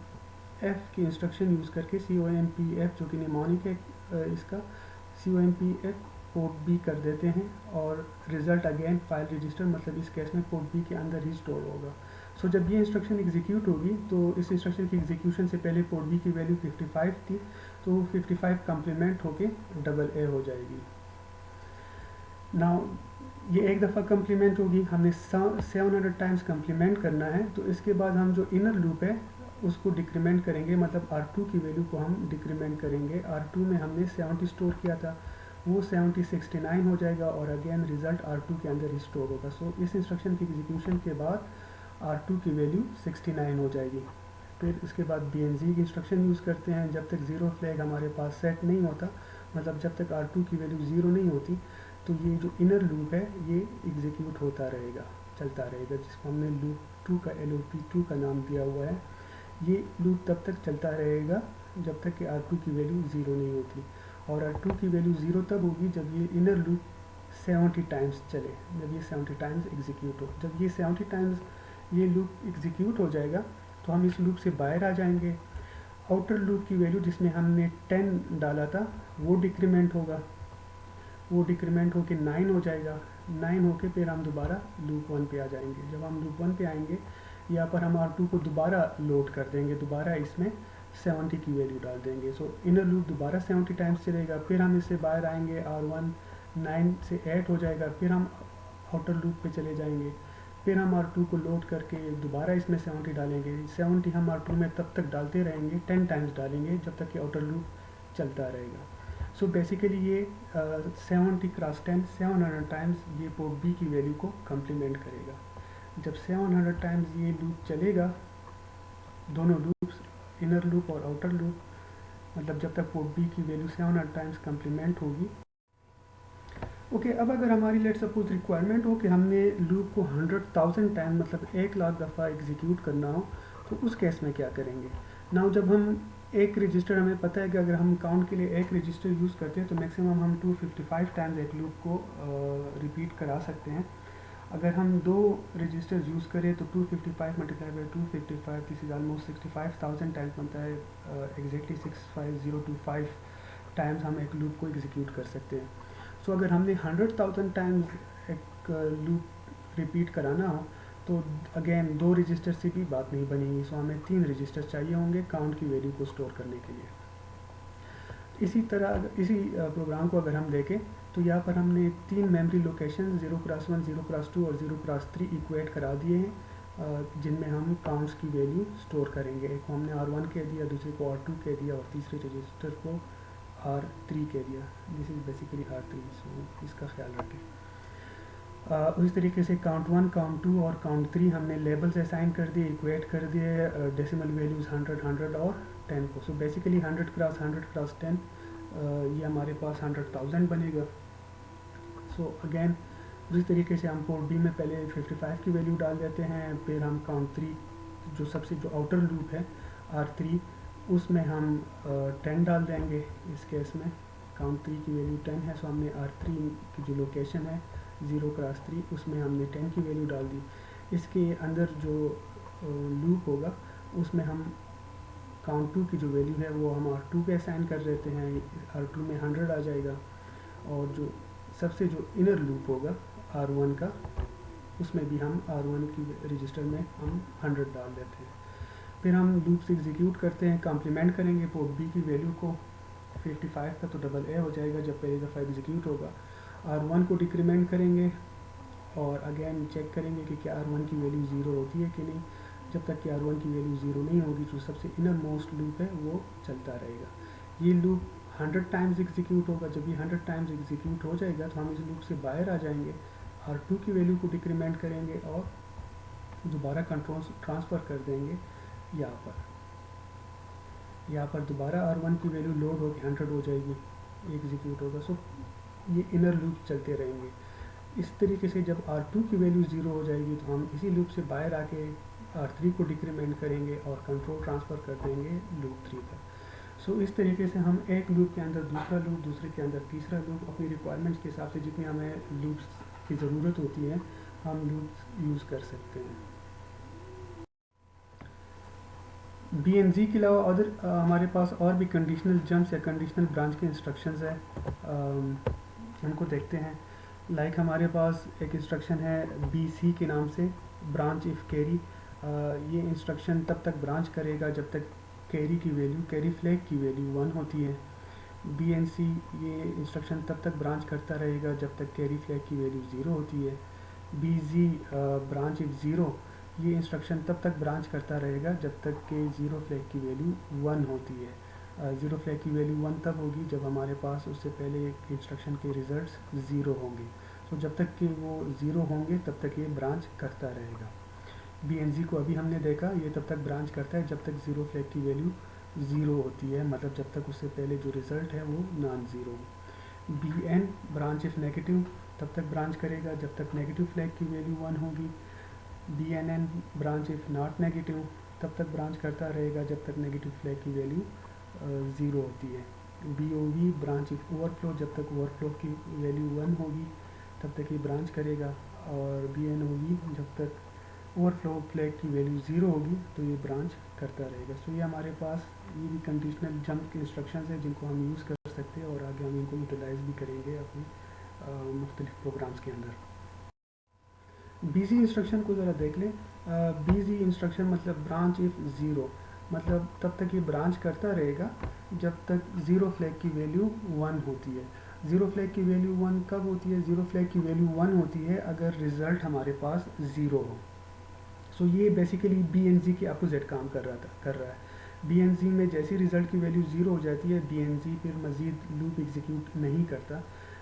एफ की इंस्ट्रक्शन यूज़ करके COMPF जो कि निमोनिक है इसका COMPF पोर्ट बी कर देते हैं और रिज़ल्ट अगेन फाइल रजिस्टर, मतलब इस केस में पोर्ट बी के अंदर ही स्टोर होगा। सो जब ये इंस्ट्रक्शन एग्जीक्यूट होगी तो इस इंस्ट्रक्शन की एग्जीक्यूशन से पहले पोर्ट बी की वैल्यू 55 थी, तो 55 कम्प्लीमेंट होके AA हो जाएगी। नाउ ये एक दफ़ा कम्प्लीमेंट होगी, हमने 700 टाइम्स कम्प्लीमेंट करना है, तो इसके बाद हम जो इनर लूप है उसको डिक्रीमेंट करेंगे, मतलब R2 की वैल्यू को हम डिक्रीमेंट करेंगे। R2 में हमने 70 स्टोर किया था, वो 70 69 हो जाएगा और अगेन रिज़ल्ट R2 के अंदर ही स्टोर होगा। सो इस इंस्ट्रक्शन की एग्जीक्यूशन के बाद R2 की वैल्यू 69 हो जाएगी। फिर इसके बाद BNZ की इंस्ट्रक्शन यूज़ करते हैं, जब तक ज़ीरो फ्लैग हमारे पास सेट नहीं होता, मतलब जब तक R2 की वैल्यू ज़ीरो नहीं होती, तो ये जो इनर लूप है ये एग्जीक्यूट होता रहेगा, चलता रहेगा, जिसको हमने लूप 2 का LOP2 का नाम दिया हुआ है। ये लूप तब तक चलता रहेगा जब तक कि R2 की वैल्यू ज़ीरो नहीं होती, और R2 की वैल्यू ज़ीरो तब होगी जब ये इनर लूप 70 टाइम्स चले, जब ये 70 टाइम्स एग्जीक्यूट हो। जब ये 70 टाइम्स ये लूप एग्जीक्यूट हो जाएगा तो हम इस लूप से बाहर आ जाएंगे। आउटर लूप की वैल्यू जिसमें हमने 10 डाला था वो डिक्रीमेंट होगा, वो डिक्रीमेंट होके 9 हो जाएगा। 9 होके फिर हम दोबारा लूप 1 पे आ जाएंगे। जब हम लूप 1 पे आएंगे यहाँ पर हम R2 को दोबारा लोड कर देंगे, दोबारा इसमें 70 की वैल्यू डाल देंगे। सो इनर लूप दोबारा 70 टाइम्स चलेगा, फिर हम इससे बाहर आएंगे, R1 9 से 8 हो जाएगा, फिर हम आउटर लूप पे चले जाएंगे, फिर हम R2 को लोड करके दोबारा इसमें 70 डालेंगे। 70 हम R2 में तब तक डालते रहेंगे, 10 टाइम्स डालेंगे जब तक कि आउटर लूप चलता रहेगा। सो बेसिकली ये 70 क्रॉस 10 700 टाइम्स ये पोर्ट बी की वैल्यू को कम्प्लीमेंट करेगा। जब 700 टाइम्स ये लूप चलेगा, दोनों लूप्स इनर लूप और आउटर लूप, मतलब जब तक पोर्ट बी की वैल्यू 700 टाइम्स कम्प्लीमेंट होगी। ओके, अब अगर हमारी लेट सपोज रिक्वायरमेंट हो कि हमने लूप को 100,000 टाइम, मतलब 1,00,000 दफ़ा एग्जीक्यूट करना हो, तो उस केस में क्या करेंगे। नाउ जब हम एक रजिस्टर, हमें पता है कि अगर हम काउंट के लिए एक रजिस्टर यूज़ करते हैं तो मैक्सिमम हम 255 टाइम्स एक लूप को रिपीट करा सकते हैं। अगर हम दो रजिस्टर्स यूज़ करें तो 255 multiply by 255, this is almost 65,000 times बनता है, एग्जैक्टली 65025 टाइम्स हम एक लूप को एग्जीक्यूट कर सकते हैं। सो अगर हमने 100,000 टाइम्स एक लूप रिपीट कराना हो तो अगेन दो रजिस्टर से भी बात नहीं बनेगी। सो हमें 3 रजिस्टर चाहिए होंगे काउंट की वैल्यू को स्टोर करने के लिए। इसी तरह इसी प्रोग्राम को अगर हम देखें तो यहाँ पर हमने 3 मेमोरी लोकेशन 0x1, 0x2 और 0x3 इक्वेट करा दिए हैं, जिनमें हम काउंट्स की वैल्यू स्टोर करेंगे। एक को हमने R1 कह दिया, दूसरे को R2 कह दिया और तीसरे रजिस्टर को R3 कह दिया। दिस इज़ बेसिकली R3, सो इसका ख्याल रखें। उसी तरीके से काउंट 1, काउंट 2 और काउंट 3 हमने लेबल्स असाइन कर दिए, इक्वेट कर दिए डेसिमल वैल्यूज़ 100, 100 और 10 को। सो बेसिकली 100 क्रॉस 100 क्रॉस 10 ये हमारे पास 100,000 बनेगा। सो अगेन उसी तरीके से हम पोर्ट बी में पहले 55 की वैल्यू डाल देते हैं, फिर हम काउंट 3 जो सबसे जो आउटर लूप है R3 उसमें हम 10 डाल देंगे। इस केस में काउंट 3 की वैल्यू 10 है, सो हमने R3 की जो लोकेशन है 0x3 उसमें हमने 10 की वैल्यू डाल दी। इसके अंदर जो लूप होगा उसमें हम काउंट 2 की जो वैल्यू है वो हम R2 पे असाइन कर देते हैं, R2 में 100 आ जाएगा, और जो सबसे जो इनर लूप होगा R1 का उसमें भी हम R1 की रजिस्टर में हम 100 डाल देते हैं। फिर हम लूप से एग्जीक्यूट करते हैं, कम्प्लीमेंट करेंगे पोर्ट बी की वैल्यू को 55 का, तो AA हो जाएगा जब पहली दफ़ा एग्जीक्यूट होगा। R1 को डिक्रीमेंट करेंगे और अगेन चेक करेंगे कि क्या R1 की वैल्यू ज़ीरो होती है कि नहीं। जब तक कि R1 की वैल्यू ज़ीरो नहीं होगी जो सबसे इनर मोस्ट लूप है वो चलता रहेगा। ये लूप 100 टाइम्स एग्जीक्यूट होगा। जब ये 100 टाइम्स एग्जीक्यूट हो जाएगा तो हम इस लूप से बाहर आ जाएंगे, R2 की वैल्यू को डिक्रीमेंट करेंगे और दोबारा कंट्रोल ट्रांसफ़र कर देंगे यहाँ पर। यहाँ पर दोबारा R1 की वैल्यू लोड होगी, 100 हो जाएगी, एग्जीक्यूट होगा। सो ये इनर लूप चलते रहेंगे। इस तरीके से जब R2 की वैल्यू 0 हो जाएगी तो हम इसी लूप से बाहर आके R3 को डिक्रीमेंट करेंगे और कंट्रोल ट्रांसफ़र कर देंगे लूप 3 पर। सो इस तरीके से हम एक लूप के अंदर दूसरा लूप, दूसरे के अंदर तीसरा लूप, अपनी रिक्वायरमेंट्स के हिसाब से जितनी हमें लूप्स की ज़रूरत होती है हम लूप्स यूज़ कर सकते हैं। बी एन जी के अलावा हमारे पास और भी कंडीशनल जंप्स या कंडीशनल ब्रांच के इंस्ट्रक्शंस है, उनको देखते हैं। लाइक हमारे पास एक इंस्ट्रक्शन है बी सी के नाम से, ब्रांच इफ़ कैरी। ये इंस्ट्रक्शन तब तक ब्रांच करेगा जब तक कैरी की वैल्यू, कैरी फ्लैग की वैल्यू 1 होती है। बी एन सी ये इंस्ट्रक्शन तब तक ब्रांच करता रहेगा जब तक कैरी फ्लैग की वैल्यू 0 होती है। बी जी ब्रांच इफ 0, ये इंस्ट्रक्शन तब तक ब्रांच करता रहेगा जब तक कि ज़ीरो फ्लैग की वैल्यू 1 होती है। ज़ीरो फ्लैग की वैल्यू 1 तब होगी जब हमारे पास उससे पहले एक इंस्ट्रक्शन के रिजल्ट्स 0 होंगे। तो जब तक कि वो 0 होंगे तब तक ये ब्रांच करता रहेगा। बी एन जी को अभी हमने देखा, ये तब तक ब्रांच करता है जब तक ज़ीरो फ्लैग की वैल्यू 0 होती है, मतलब जब तक उससे पहले जो रिज़ल्ट है वो नॉन ज़ीरो हो। B N branch if negative, तब तक ब्रांच करेगा जब तक नेगेटिव फ्लैग की वैल्यू 1 होगी। B N N branch if not negative, तब तक ब्रांच करता रहेगा जब तक नेगेटिव फ्लैग की वैल्यू 0 होती है। B O V branch if overflow, जब तक ओवरफ्लो की वैल्यू 1 होगी तब तक ये ब्रांच करेगा। और बी एन ओ वी जब तक ओवरफ्लो फ्लैग की वैल्यू 0 होगी तो ये ब्रांच करता रहेगा। सो ये हमारे पास ये भी कंडीशनल जंप के इंस्ट्रक्शंस हैं जिनको हम यूज़ कर सकते हैं और आगे हम इनको यूटिलाइज भी करेंगे अपने मुख्तलिफ प्रोग्राम्स के अंदर। बिजी इंस्ट्रक्शन को ज़रा देख लें। बिजी इंस्ट्रक्शन मतलब ब्रांच इफ़ ज़ीरो, मतलब तब तक ये ब्रांच करता रहेगा जब तक ज़ीरो फ्लैग की वैल्यू 1 होती है। ज़ीरो फ्लैग की वैल्यू 1 कब होती है? ज़ीरो फ्लैग की वैल्यू 1 होती है अगर रिज़ल्ट हमारे पास 0 हो। सो ये बेसिकली बी एन जी के अपोजिट काम कर रहा है। बी एन जी में जैसी रिज़ल्ट की वैल्यू 0 हो जाती है, बी एन जी फिर मज़ीद लूप एग्जीक्यूट नहीं करता,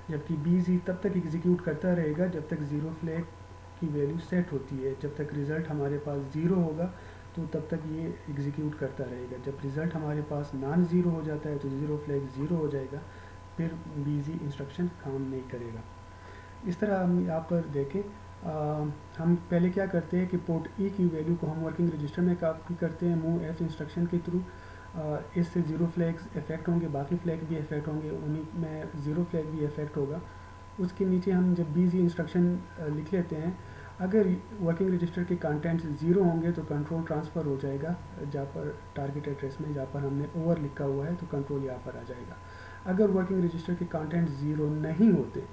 जबकि बी जी तब तक एग्जीक्यूट करता रहेगा जब तक ज़ीरो फ्लैग की वैल्यू सेट होती है। जब तक रिज़ल्ट हमारे पास 0 होगा तो तब तक ये एग्जीक्यूट करता रहेगा। जब रिज़ल्ट हमारे पास नॉन ज़ीरो हो जाता है तो ज़ीरो फ्लैग 0 हो जाएगा, फिर बीजी इंस्ट्रक्शन काम नहीं करेगा। इस तरह हम यहाँ पर देखें, हम पहले क्या करते हैं कि पोर्ट ई की वैल्यू को हम वर्किंग रजिस्टर में कॉपी करते हैं मूव एफ इंस्ट्रक्शन के थ्रू। इससे ज़ीरो फ्लैग्स इफेक्ट होंगे, बाकी फ्लैग भी इफेक्ट होंगे, उन्हीं में ज़ीरो फ्लैग भी इफेक्ट होगा। उसके नीचे हम जब बीजी इंस्ट्रक्शन लिख लेते हैं, अगर वर्किंग रजिस्टर के कंटेंट्स 0 होंगे तो कंट्रोल ट्रांसफ़र हो जाएगा जहाँ पर टारगेट एड्रेस में, जहाँ पर हमने ओवर लिखा हुआ है तो कंट्रोल यहाँ पर आ जाएगा। अगर वर्किंग रजिस्टर के कंटेंट 0 नहीं होते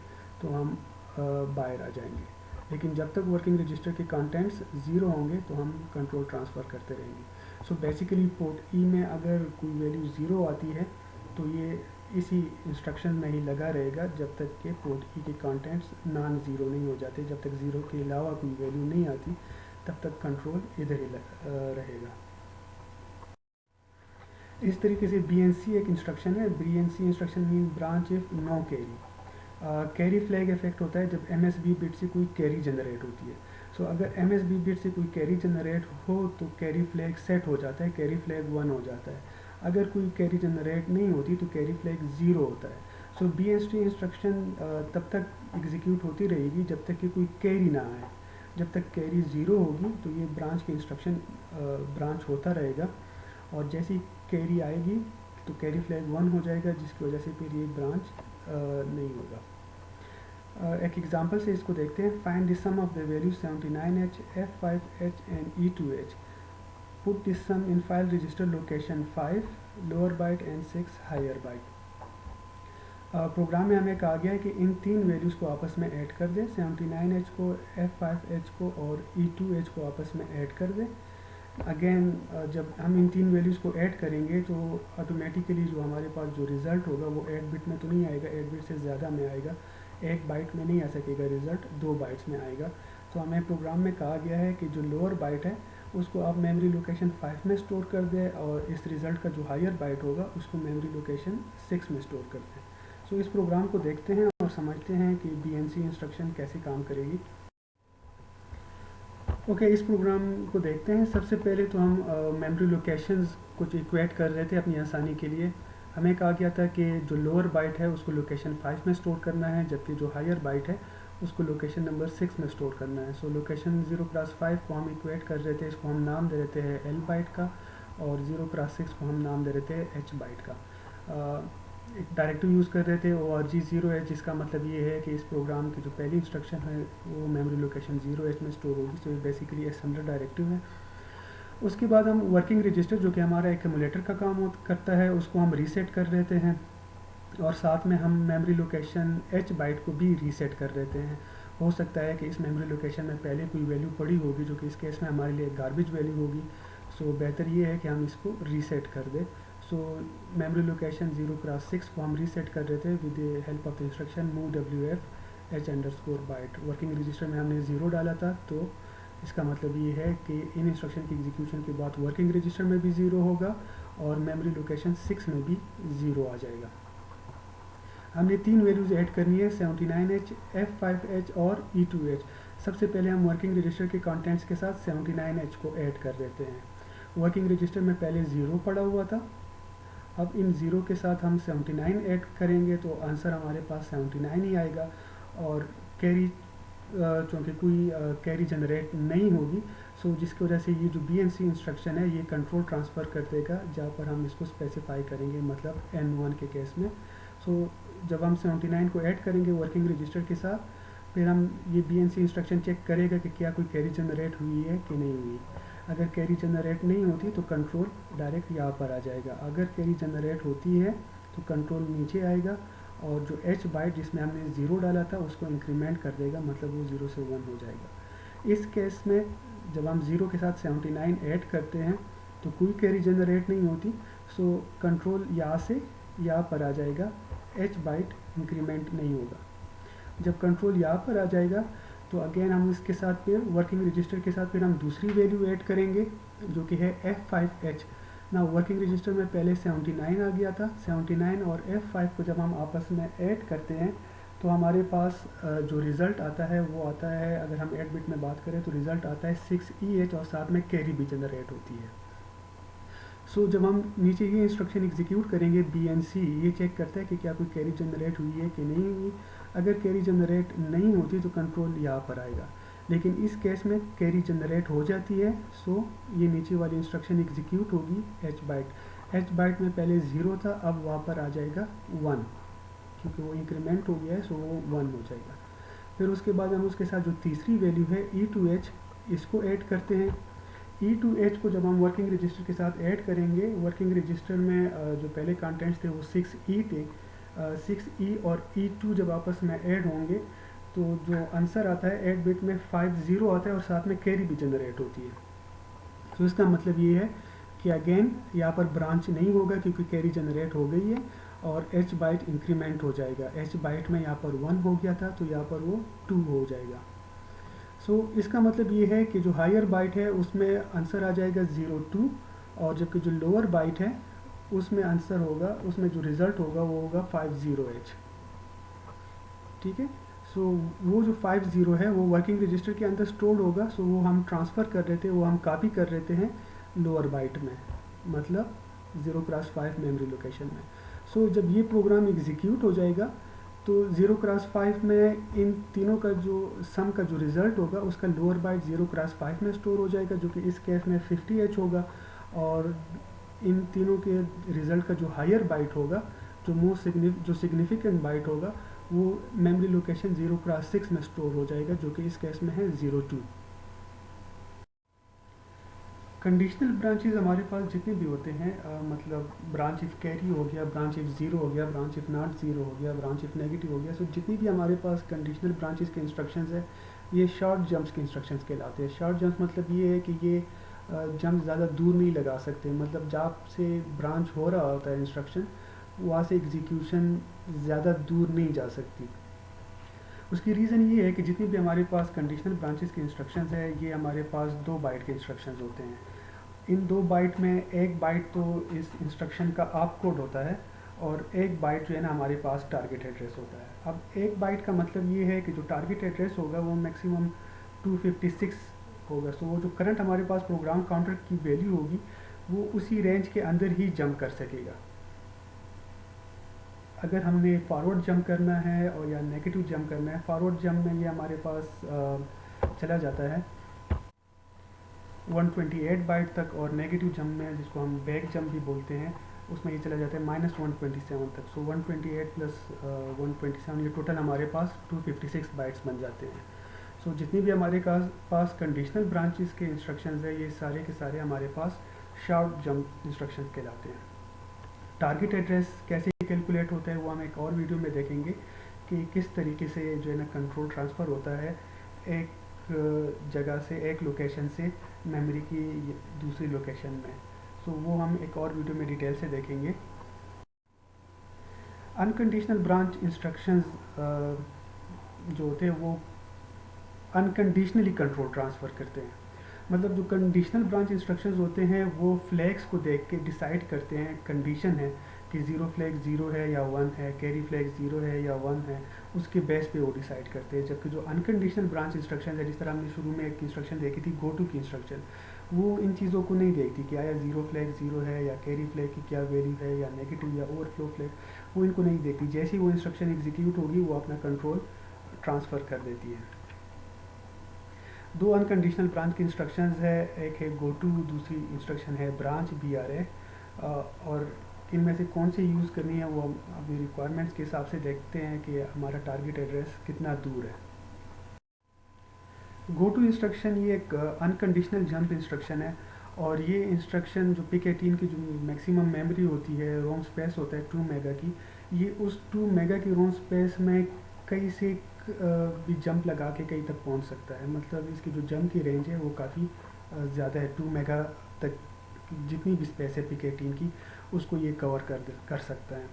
तो हम बाहर आ जाएंगे, लेकिन जब तक वर्किंग रजिस्टर के कंटेंट्स 0 होंगे तो हम कंट्रोल ट्रांसफ़र करते रहेंगे। सो बेसिकली पोर्ट ई में अगर कोई वैल्यू 0 आती है तो ये इसी इंस्ट्रक्शन में ही लगा रहेगा जब तक कि पोर्ट ई के कंटेंट्स नॉन ज़ीरो नहीं हो जाते। जब तक 0 के अलावा कोई वैल्यू नहीं आती तब तक कंट्रोल इधर ही रहेगा। इस तरीके से बी एन सी एक इंस्ट्रक्शन है। B N C instruction mean branch if no carry. Carry flag effect होता है जब एम एस बी बिट से कोई कैरी जनरेट होती है। सो अगर एम एस बी बिट से कोई कैरी जनरेट हो तो कैरी फ्लैग सेट हो जाता है, कैरी फ्लैग 1 हो जाता है। अगर कोई कैरी जनरेट नहीं होती तो कैरी फ्लैग 0 होता है। सो बी एस टी इंस्ट्रक्शन तब तक एग्जीक्यूट होती रहेगी जब तक कि कोई कैरी ना आए। जब तक कैरी 0 होगी तो ये ब्रांच की इंस्ट्रक्शन ब्रांच होता रहेगा, और जैसी कैरी आएगी तो कैरी फ्लैग 1 हो जाएगा, जिसकी वजह से फिर ये ब्रांच नहीं होगा। एक एग्जांपल से इसको देखते हैं। Find the sum of the value 79H, F5H and E2H। Put this sum in file register location 5 lower byte and 6 higher byte. Program में हमें कहा गया है कि इन तीन वैल्यूज़ को आपस में ऐड कर दें, 79H को, F5H को और E2H को आपस में ऐड कर दें। अगेन जब हम इन तीन वैल्यूज़ को ऐड करेंगे तो ऑटोमेटिकली जो हमारे पास जो रिज़ल्ट होगा वो 8 बिट में तो नहीं आएगा, 8 बिट से ज़्यादा में आएगा। 1 बाइट में नहीं आ सकेगा रिज़ल्ट, 2 बाइट्स में आएगा। तो हमें प्रोग्राम में कहा गया है कि जो लोअर बाइट है उसको आप मेमोरी लोकेशन 5 में स्टोर कर दें और इस रिज़ल्ट का जो हायर बाइट होगा उसको मेमोरी लोकेशन 6 में स्टोर कर दें। सो इस प्रोग्राम को देखते हैं और समझते हैं कि BNC इंस्ट्रक्शन कैसे काम करेगी। ओके, इस प्रोग्राम को देखते हैं। सबसे पहले तो हम मेमोरी लोकेशंस कुछ इक्वेट कर रहे थे अपनी आसानी के लिए। हमें कहा गया था कि जो लोअर बाइट है उसको लोकेशन 5 में स्टोर करना है, जबकि जो हायर बाइट है उसको लोकेशन नंबर 6 में स्टोर करना है। सो लोकेशन 0x5 को हम इक्वेट कर रहे थे, इसको हम नाम दे रहे हैं L बाइट का, और 0x6 को हम नाम दे रहे थे H बाइट का। एक डायरेक्टिव यूज़ कर रहे थे org0h, जिसका मतलब ये है कि इस प्रोग्राम की जो पहली इंस्ट्रक्शन है वो मेमोरी लोकेशन 0h में स्टोर होगी। सो ये बेसिकली असेंबलर डायरेक्टिव है। उसके बाद हम वर्किंग रजिस्टर, जो कि हमारा एक्यूमुलेटर का काम करता है, उसको हम रीसेट कर लेते हैं, और साथ में हम मेमोरी लोकेशन H बाइट को भी रीसेट कर लेते हैं। हो सकता है कि इस मेमोरी लोकेशन में पहले कोई वैल्यू पड़ी होगी जो कि इस केस में हमारे लिए गार्बेज वैल्यू होगी। सो बेहतर ये है कि हम इसको रीसेट कर दें। सो मेमोरी लोकेशन 0x6 को हम रीसेट कर रहे थे with the help of the instruction move WF H_ byte. Working register में हमने 0 डाला था, तो इसका मतलब ये है कि इन इंस्ट्रक्शन की एग्जीक्यूशन के बाद वर्किंग रजिस्टर में भी 0 होगा और मेमोरी लोकेशन 6 में भी 0 आ जाएगा। हमने 3 वैल्यूज़ ऐड करनी है, 79H, F5H और E2H। सबसे पहले हम वर्किंग रजिस्टर के कंटेंट्स के साथ 79H को ऐड कर देते हैं। वर्किंग रजिस्टर में पहले 0 पड़ा हुआ था, अब इन 0 के साथ हम 79 ऐड करेंगे तो आंसर हमारे पास 79 ही आएगा, और कैरी चूँकि कोई कैरी जनरेट नहीं होगी, सो जिसकी वजह से ये जो BNC इंस्ट्रक्शन है ये कंट्रोल ट्रांसफ़र कर देगा जहाँ पर हम इसको स्पेसिफाई करेंगे, मतलब N1 के केस में। सो जब हम 79 को ऐड करेंगे वर्किंग रजिस्टर के साथ, फिर हम ये BNC इंस्ट्रक्शन चेक करेगा कि क्या कोई कैरी जनरेट हुई है कि नहीं हुई। अगर कैरी जनरेट नहीं होती तो कंट्रोल डायरेक्ट यहाँ पर आ जाएगा, अगर कैरी जनरेट होती है तो कंट्रोल नीचे आएगा, और जो H बाइट जिसमें हमने 0 डाला था उसको इंक्रीमेंट कर देगा, मतलब वो 0 से 1 हो जाएगा। इस केस में जब हम 0 के साथ 79 ऐड करते हैं तो कोई कैरी जनरेट नहीं होती, सो कंट्रोल यहाँ से यहाँ पर आ जाएगा, H बाइट इंक्रीमेंट नहीं होगा। जब कंट्रोल यहाँ पर आ जाएगा तो अगेन हम इसके साथ फिर वर्किंग रजिस्टर के साथ फिर हम दूसरी वैल्यू ऐड करेंगे जो कि है F5H। ना वर्किंग रजिस्टर में पहले 79 आ गया था, 79 और F5 को जब हम आपस में ऐड करते हैं तो हमारे पास जो रिज़ल्ट आता है वो आता है, अगर हम 8 बिट में बात करें तो रिज़ल्ट आता है 6EH, और साथ में कैरी भी जनरेट होती है। सो जब हम नीचे ये इंस्ट्रक्शन एग्जीक्यूट करेंगे BNC ये चेक करता है कि क्या कोई कैरी जनरेट हुई है कि नहीं हुई। अगर कैरी जनरेट नहीं होती तो कंट्रोल यहाँ पर आएगा, लेकिन इस केस में कैरी जनरेट हो जाती है, सो ये नीचे वाली इंस्ट्रक्शन एग्जीक्यूट होगी H बाइट। H बाइट में पहले 0 था, अब वहाँ पर आ जाएगा 1, क्योंकि वो इंक्रीमेंट हो गया है, सो वो 1 हो जाएगा। फिर उसके बाद हम उसके साथ जो तीसरी वैल्यू है E2H इसको ऐड करते हैं। E2H को जब हम वर्किंग रजिस्टर के साथ ऐड करेंगे, वर्किंग रजिस्टर में जो पहले कंटेंट्स थे वो 6E थे, 6E और E2 जब आपस में ऐड होंगे तो जो आंसर आता है 8 बिट में 50 आता है, और साथ में कैरी भी जनरेट होती है। तो इसका मतलब ये है कि अगेन यहाँ पर ब्रांच नहीं होगा क्योंकि कैरी जनरेट हो गई है, और H बाइट इंक्रीमेंट हो जाएगा। H बाइट में यहाँ पर 1 हो गया था तो यहाँ पर वो 2 हो जाएगा। सो इसका मतलब ये है कि जो हायर बाइट है उसमें आंसर आ जाएगा 02, और जबकि जो लोअर बाइट है उसमें आंसर होगा, उसमें जो रिज़ल्ट होगा वो होगा 50H। ठीक है, सो वो जो 50 है वो वर्किंग रजिस्टर के अंदर स्टोर्ड होगा, सो वो हम ट्रांसफ़र कर रहे थे, वो हम कॉपी कर रहे हैं लोअर बाइट में, मतलब 0x5 मेमोरी लोकेशन में। सो जब ये प्रोग्राम एग्जीक्यूट हो जाएगा तो 0x5 में इन तीनों का जो सम का जो रिज़ल्ट होगा उसका लोअर बाइट 0x5 में स्टोर हो जाएगा, जो कि इस केस में 50H होगा, और इन तीनों के रिज़ल्ट का जो हायर बाइट होगा, जो सिग्निफिकेंट बाइट होगा, वो मेमोरी लोकेशन 0x6 में स्टोर हो जाएगा, जो कि इस केस में है 02। कंडीशनल ब्रांचेस हमारे पास जितने भी होते हैं, मतलब ब्रांच इफ कैरी हो गया, ब्रांच इफ 0 हो गया, ब्रांच इफ नॉट 0 हो गया, ब्रांच इफ नेगेटिव हो गया, सो जितनी भी हमारे पास कंडीशनल ब्रांचेस के इंस्ट्रक्शंस है ये शॉर्ट जंप्स के इंस्ट्रक्शंस कहलाते हैं। शॉर्ट जंप्स मतलब ये है कि ये जंप ज़्यादा दूर नहीं लगा सकते, मतलब जहाँ से ब्रांच हो रहा होता है इंस्ट्रक्शन वहाँ से एग्जीक्यूशन ज़्यादा दूर नहीं जा सकती। उसकी रीज़न ये है कि जितनी भी हमारे पास कंडीशनल ब्रांचेस के इंस्ट्रक्शंस है, ये हमारे पास 2 बाइट के इंस्ट्रक्शंस होते हैं। इन 2 बाइट में एक बाइट तो इस इंस्ट्रक्शन का आप कोड होता है, और एक बाइट जो है ना हमारे पास टारगेट एड्रेस होता है। अब एक बाइट का मतलब ये है कि जो टारगेट एड्रेस होगा वो मैक्सिमम 256 होगा। सो वो जो करंट हमारे पास प्रोग्राम काउंटर की वैल्यू होगी वो उसी रेंज के अंदर ही जंप कर सकेगा। अगर हमने फॉरवर्ड जंप करना है और या नेगेटिव जंप करना है, फॉरवर्ड जंप में ये हमारे पास चला जाता है 128 बाइट तक, और नेगेटिव जंप में जिसको हम बैक जंप भी बोलते हैं उसमें ये चला जाता है -127 तक। सो 128 प्लस 127 ये टोटल हमारे पास 256 बाइट्स बन जाते हैं। सो जितनी भी हमारे पास कंडीशनल ब्रांचेस के इंस्ट्रक्शंस है, ये सारे के सारे हमारे पास शॉर्ट जंप इंस्ट्रक्शंस कहलाते हैं। टारगेट एड्रेस कैसे कैलकुलेट होता है वो हम एक और वीडियो में देखेंगे कि किस तरीके से जो है ना कंट्रोल ट्रांसफ़र होता है एक जगह से, एक लोकेशन से मेमोरी की दूसरी लोकेशन में। सो वो हम एक और वीडियो में डिटेल से देखेंगे। अनकंडीशनल ब्रांच इंस्ट्रक्शंस जो होते हैं वो अनकंडीशनली कंट्रोल ट्रांसफ़र करते हैं। मतलब जो कंडीशनल ब्रांच इंस्ट्रक्शंस होते हैं वो फ्लैग्स को देख के डिसाइड करते हैं, कंडीशन है कि ज़ीरो फ्लैग ज़ीरो है या वन है, कैरी फ्लैग ज़ीरो है या वन है, उसके बेस पे वो डिसाइड करते हैं। जबकि जो अनकंडीशनल ब्रांच इंस्ट्रक्शन है, जिस तरह हमने शुरू में एक इंस्ट्रक्शन देखी थी गो टू की इंस्ट्रक्शन, वो इन चीज़ों को नहीं देखती कि आया ज़ीरो फ्लैग ज़ीरो है या कैरी फ्लैग की क्या वैल्यू है या नेगेटिव या ओवरफ्लो फ्लैग, वो इनको नहीं देखती। जैसे ही वो इंस्ट्रक्शन एग्जीक्यूट होगी वो अपना कंट्रोल ट्रांसफ़र कर देती है। दो अनकंडीशनल ब्रांच की इंस्ट्रक्शंस है, एक है गो टू, दूसरी इंस्ट्रक्शन है ब्रांच BRA। और इनमें से कौन सी यूज़ करनी है वो हम अपनी रिक्वायरमेंट्स के हिसाब से देखते हैं कि हमारा टारगेट एड्रेस कितना दूर है। गो टू इंस्ट्रक्शन ये एक अनकंडीशनल जंप इंस्ट्रक्शन है, और ये इंस्ट्रक्शन जो PIC18 की जो मैक्सिमम मेमोरी होती है, रोम स्पेस होता है 2 मेगा की, ये उस 2 मेगा की रोम स्पेस में कई से भी जंप लगा के कहीं तक पहुंच सकता है। मतलब इसकी जो जंप की रेंज है वो काफ़ी ज़्यादा है, 2 मेगा तक जितनी भी स्पेस है PIC18 की उसको ये कवर कर सकता है।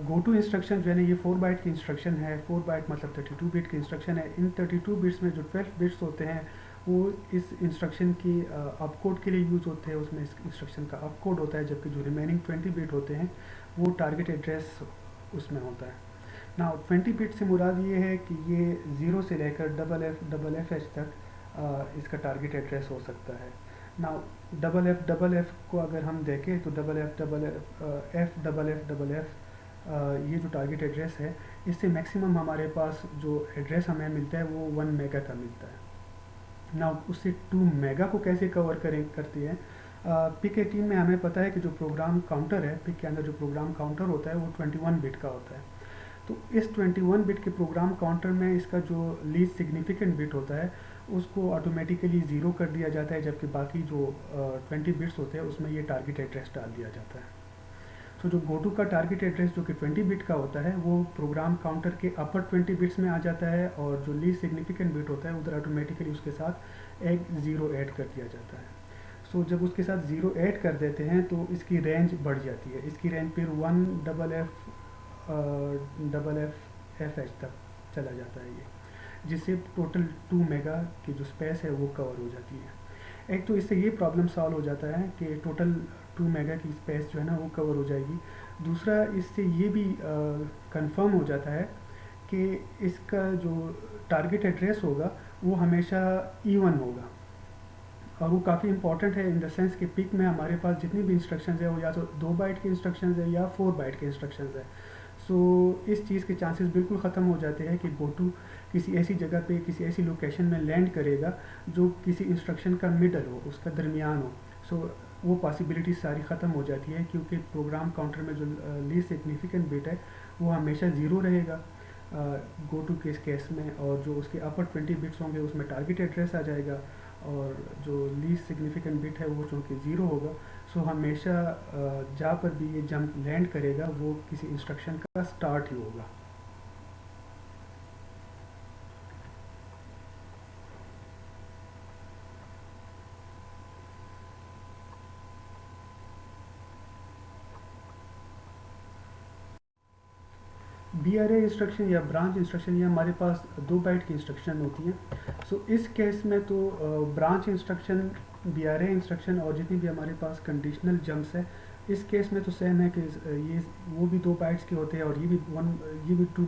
गो टू इंस्ट्रक्शन जो है ना ये 4 बाइट की इंस्ट्रक्शन है। 4 बाइट मतलब 32 बिट की इंस्ट्रक्शन है। इन 32 बिट्स में जो 12 बिट्स होते हैं वो इस इंस्ट्रक्शन की अप कोड के लिए यूज़ होते हैं, उसमें इस इंस्ट्रक्शन का अप कोड होता है, जबकि जो रिमेनिंग 20 बिट होते हैं वो टारगेट एड्रेस उसमें होता है। ना 20 बिट से मुराद ये है कि ये 0 से लेकर FFFH तक इसका टारगेट एड्रेस हो सकता है। ना FFFF को अगर हम देखें तो FFFF ये जो टारगेट एड्रेस है इससे मैक्सिमम हमारे पास जो एड्रेस हमें मिलता है वो 1 मेगा का मिलता है ना। उससे 2 मेगा को कैसे कवर करती है, PIC18 में हमें पता है कि जो प्रोग्राम काउंटर है, PIC के अंदर जो प्रोग्राम काउंटर होता है वो 21 बिट का होता है। तो इस 21 बिट के प्रोग्राम काउंटर में इसका जो लीस्ट सिग्निफिकेंट बिट होता है उसको ऑटोमेटिकली ज़ीरो कर दिया जाता है, जबकि बाकी जो 20 बिट्स होते हैं उसमें ये टारगेट एड्रेस डाल दिया जाता है। तो जो गो टू का टारगेट एड्रेस जो कि 20 बिट का होता है वो प्रोग्राम काउंटर के अपर 20 बिट्स में आ जाता है, और जो लीस्ट सिग्निफिकेंट बिट होता है उधर ऑटोमेटिकली उसके साथ एक ज़ीरो ऐड कर दिया जाता है। सो जब उसके साथ ज़ीरो ऐड कर देते हैं तो इसकी रेंज बढ़ जाती है। इसकी रेंज फिर 1FFFH तक चला जाता है ये, जिससे टोटल 2 मेगा की जो स्पेस है वो कवर हो जाती है। एक तो इससे ये प्रॉब्लम सॉल्व हो जाता है कि टोटल 2 मेगा की स्पेस जो है ना वो कवर हो जाएगी। दूसरा इससे ये भी कंफर्म हो जाता है कि इसका जो टारगेट एड्रेस होगा वो हमेशा इवन होगा, और वो काफ़ी इंपॉर्टेंट है इन द सेंस कि पिक में हमारे पास जितनी भी इंस्ट्रक्शंस है वो या तो 2 बाइट के इंस्ट्रक्शंस है या 4 बाइट के इंस्ट्रक्शंस है। सो इस चीज़ के चांसेस बिल्कुल ख़त्म हो जाते हैं कि गो टू किसी ऐसी जगह पे, किसी ऐसी लोकेशन में लैंड करेगा जो किसी इंस्ट्रक्शन का मिडल हो, उसका दरमियान हो। सो वो पॉसिबिलिटी सारी ख़त्म हो जाती है, क्योंकि प्रोग्राम काउंटर में जो लीस्ट सिग्निफिकेंट बिट है वो हमेशा ज़ीरो रहेगा गो टू के केस में, और जो उसके अपर 20 बिट्स होंगे उसमें टारगेट एड्रेस आ जाएगा, और जो लीस्ट सिग्निफिकेंट बिट है वो चूँकि ज़ीरो होगा। सो हमेशा जहाँ पर भी ये जंप लैंड करेगा वो किसी इंस्ट्रक्शन का स्टार्ट ही होगा। BRA इंस्ट्रक्शन या ब्रांच इंस्ट्रक्शन, ये हमारे पास 2 बाइट की इंस्ट्रक्शन होती हैं। सो इस केस में तो ब्रांच इंस्ट्रक्शन, BRA इंस्ट्रक्शन और जितनी भी हमारे पास कंडीशनल जंप्स है, इस केस में तो सेम है कि ये वो भी 2 बाइट्स के होते हैं और ये भी 2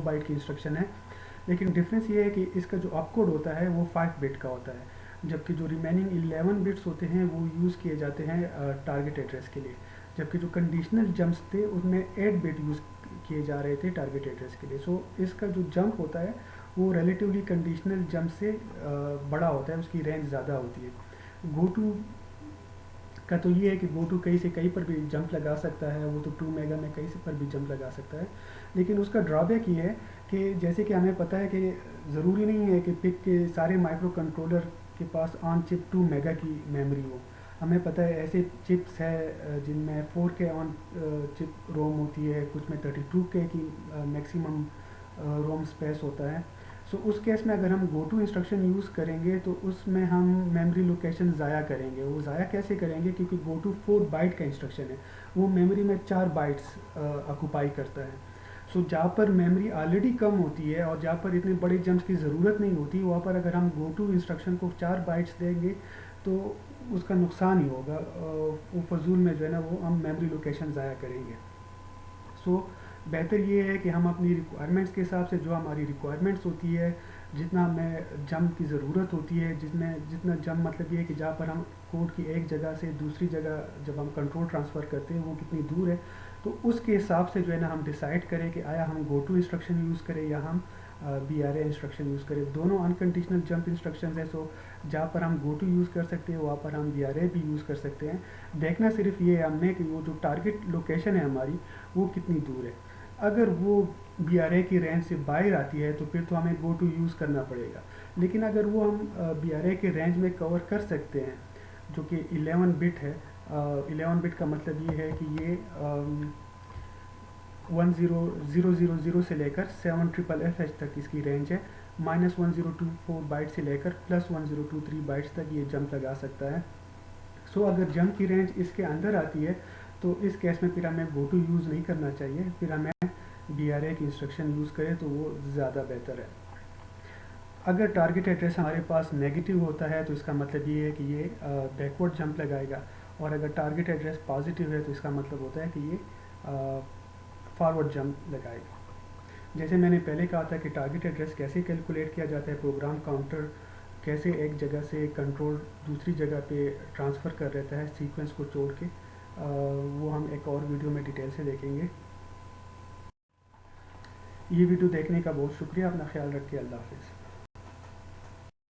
बाइट की इंस्ट्रक्शन है। लेकिन डिफरेंस ये है कि इसका जो ऑपकोड होता है वो 5 बिट का होता है, जबकि जो रिमेनिंग 11 बिट्स होते हैं वो यूज़ किए जाते हैं टारगेट एड्रेस के लिए। जबकि जो कंडीशनल जंप्स थे उसमें 8 बिट यूज़ किए जा रहे थे टारगेट एड्रेस के लिए। सो इसका जो जंप होता है वो रिलेटिवली कंडीशनल जंप से बड़ा होता है, उसकी रेंज ज़्यादा होती है। गो टू का तो ये है कि गो टू कहीं से कहीं पर भी जंप लगा सकता है, वो तो 2 मेगा में कहीं से पर भी जंप लगा सकता है। लेकिन उसका ड्रॉबैक ये है कि जैसे कि हमें पता है कि ज़रूरी नहीं है कि पिक के सारे माइक्रो कंट्रोलर के पास ऑन चिप 2 मेगा की मेमोरी हो। हमें पता है ऐसे चिप्स है जिनमें 4K ऑन चिप रोम होती है, कुछ में 32K की मैक्सिमम रोम स्पेस होता है। सो उस केस में अगर हम गो टू इंस्ट्रक्शन यूज़ करेंगे तो उसमें हम मेमोरी लोकेशन ज़ाया करेंगे। वो ज़ाया कैसे करेंगे, क्योंकि गो टू 4 बाइट का इंस्ट्रक्शन है, वो मेमोरी में 4 बाइट्स ऑक्यूपाई करता है। सो जहाँ पर मेमोरी ऑलरेडी कम होती है और जहाँ पर इतने बड़े जंप्स की ज़रूरत नहीं होती, वहाँ पर अगर हम गो टू इंस्ट्रक्शन को 4 बाइट्स देंगे तो उसका नुकसान ही होगा। वो फजूल में जो है ना वो हम मेमोरी लोकेशन ज़ाया करेंगे। सो बेहतर ये है कि हम अपनी रिक्वायरमेंट्स के हिसाब से, जो हमारी रिक्वायरमेंट्स होती है, जितना हमें जंप की ज़रूरत होती है, जितना जंप मतलब ये है कि जहाँ पर हम कोड की एक जगह से दूसरी जगह जब हम कंट्रोल ट्रांसफ़र करते हैं वो कितनी दूर है, तो उसके हिसाब से जो है ना हम डिसाइड करें कि आया हम गो टू इंस्ट्रक्शन यूज़ करें या हम BRA इंस्ट्रक्शन यूज़ करें। दोनों अनकंडीशनल जंप इंस्ट्रक्शंस हैं। सो जहाँ पर हम गो टू यूज़ कर सकते हैं वहाँ पर हम BRA भी यूज़ कर सकते हैं। देखना सिर्फ ये है हमने कि वो जो टारगेट लोकेशन है हमारी वो कितनी दूर है। अगर वो BRA की रेंज से बाहर आती है तो फिर तो हमें गो टू यूज़ करना पड़ेगा। लेकिन अगर वो हम BRA के रेंज में कवर कर सकते हैं, जो कि 11 बिट है, 11 बिट का मतलब ये है कि ये 10000 से लेकर 7FFH तक इसकी रेंज है। -1024 बाइट से लेकर +1023 बाइट्स तक ये जंप लगा सकता है। सो अगर जंप की रेंज इसके अंदर आती है तो इस केस में फिर हमें गो टू यूज़ नहीं करना चाहिए, फिर हमें BRA की इंस्ट्रक्शन यूज़ करें तो वो ज़्यादा बेहतर है। अगर टारगेट एड्रेस हमारे पास नेगेटिव होता है तो इसका मतलब ये है कि ये बैकवर्ड जंप लगाएगा, और अगर टारगेट एड्रेस पॉजिटिव है तो इसका मतलब होता है कि ये फॉरवर्ड जंप लगाएगा। जैसे मैंने पहले कहा था कि टारगेट एड्रेस कैसे कैलकुलेट किया जाता है, प्रोग्राम काउंटर कैसे एक जगह से कंट्रोल दूसरी जगह पे ट्रांसफ़र कर रहता है सीक्वेंस को छोड़ के, वो हम एक और वीडियो में डिटेल से देखेंगे। ये वीडियो देखने का बहुत शुक्रिया। अपना ख्याल रखिए। अल्लाह हाफ़िज़।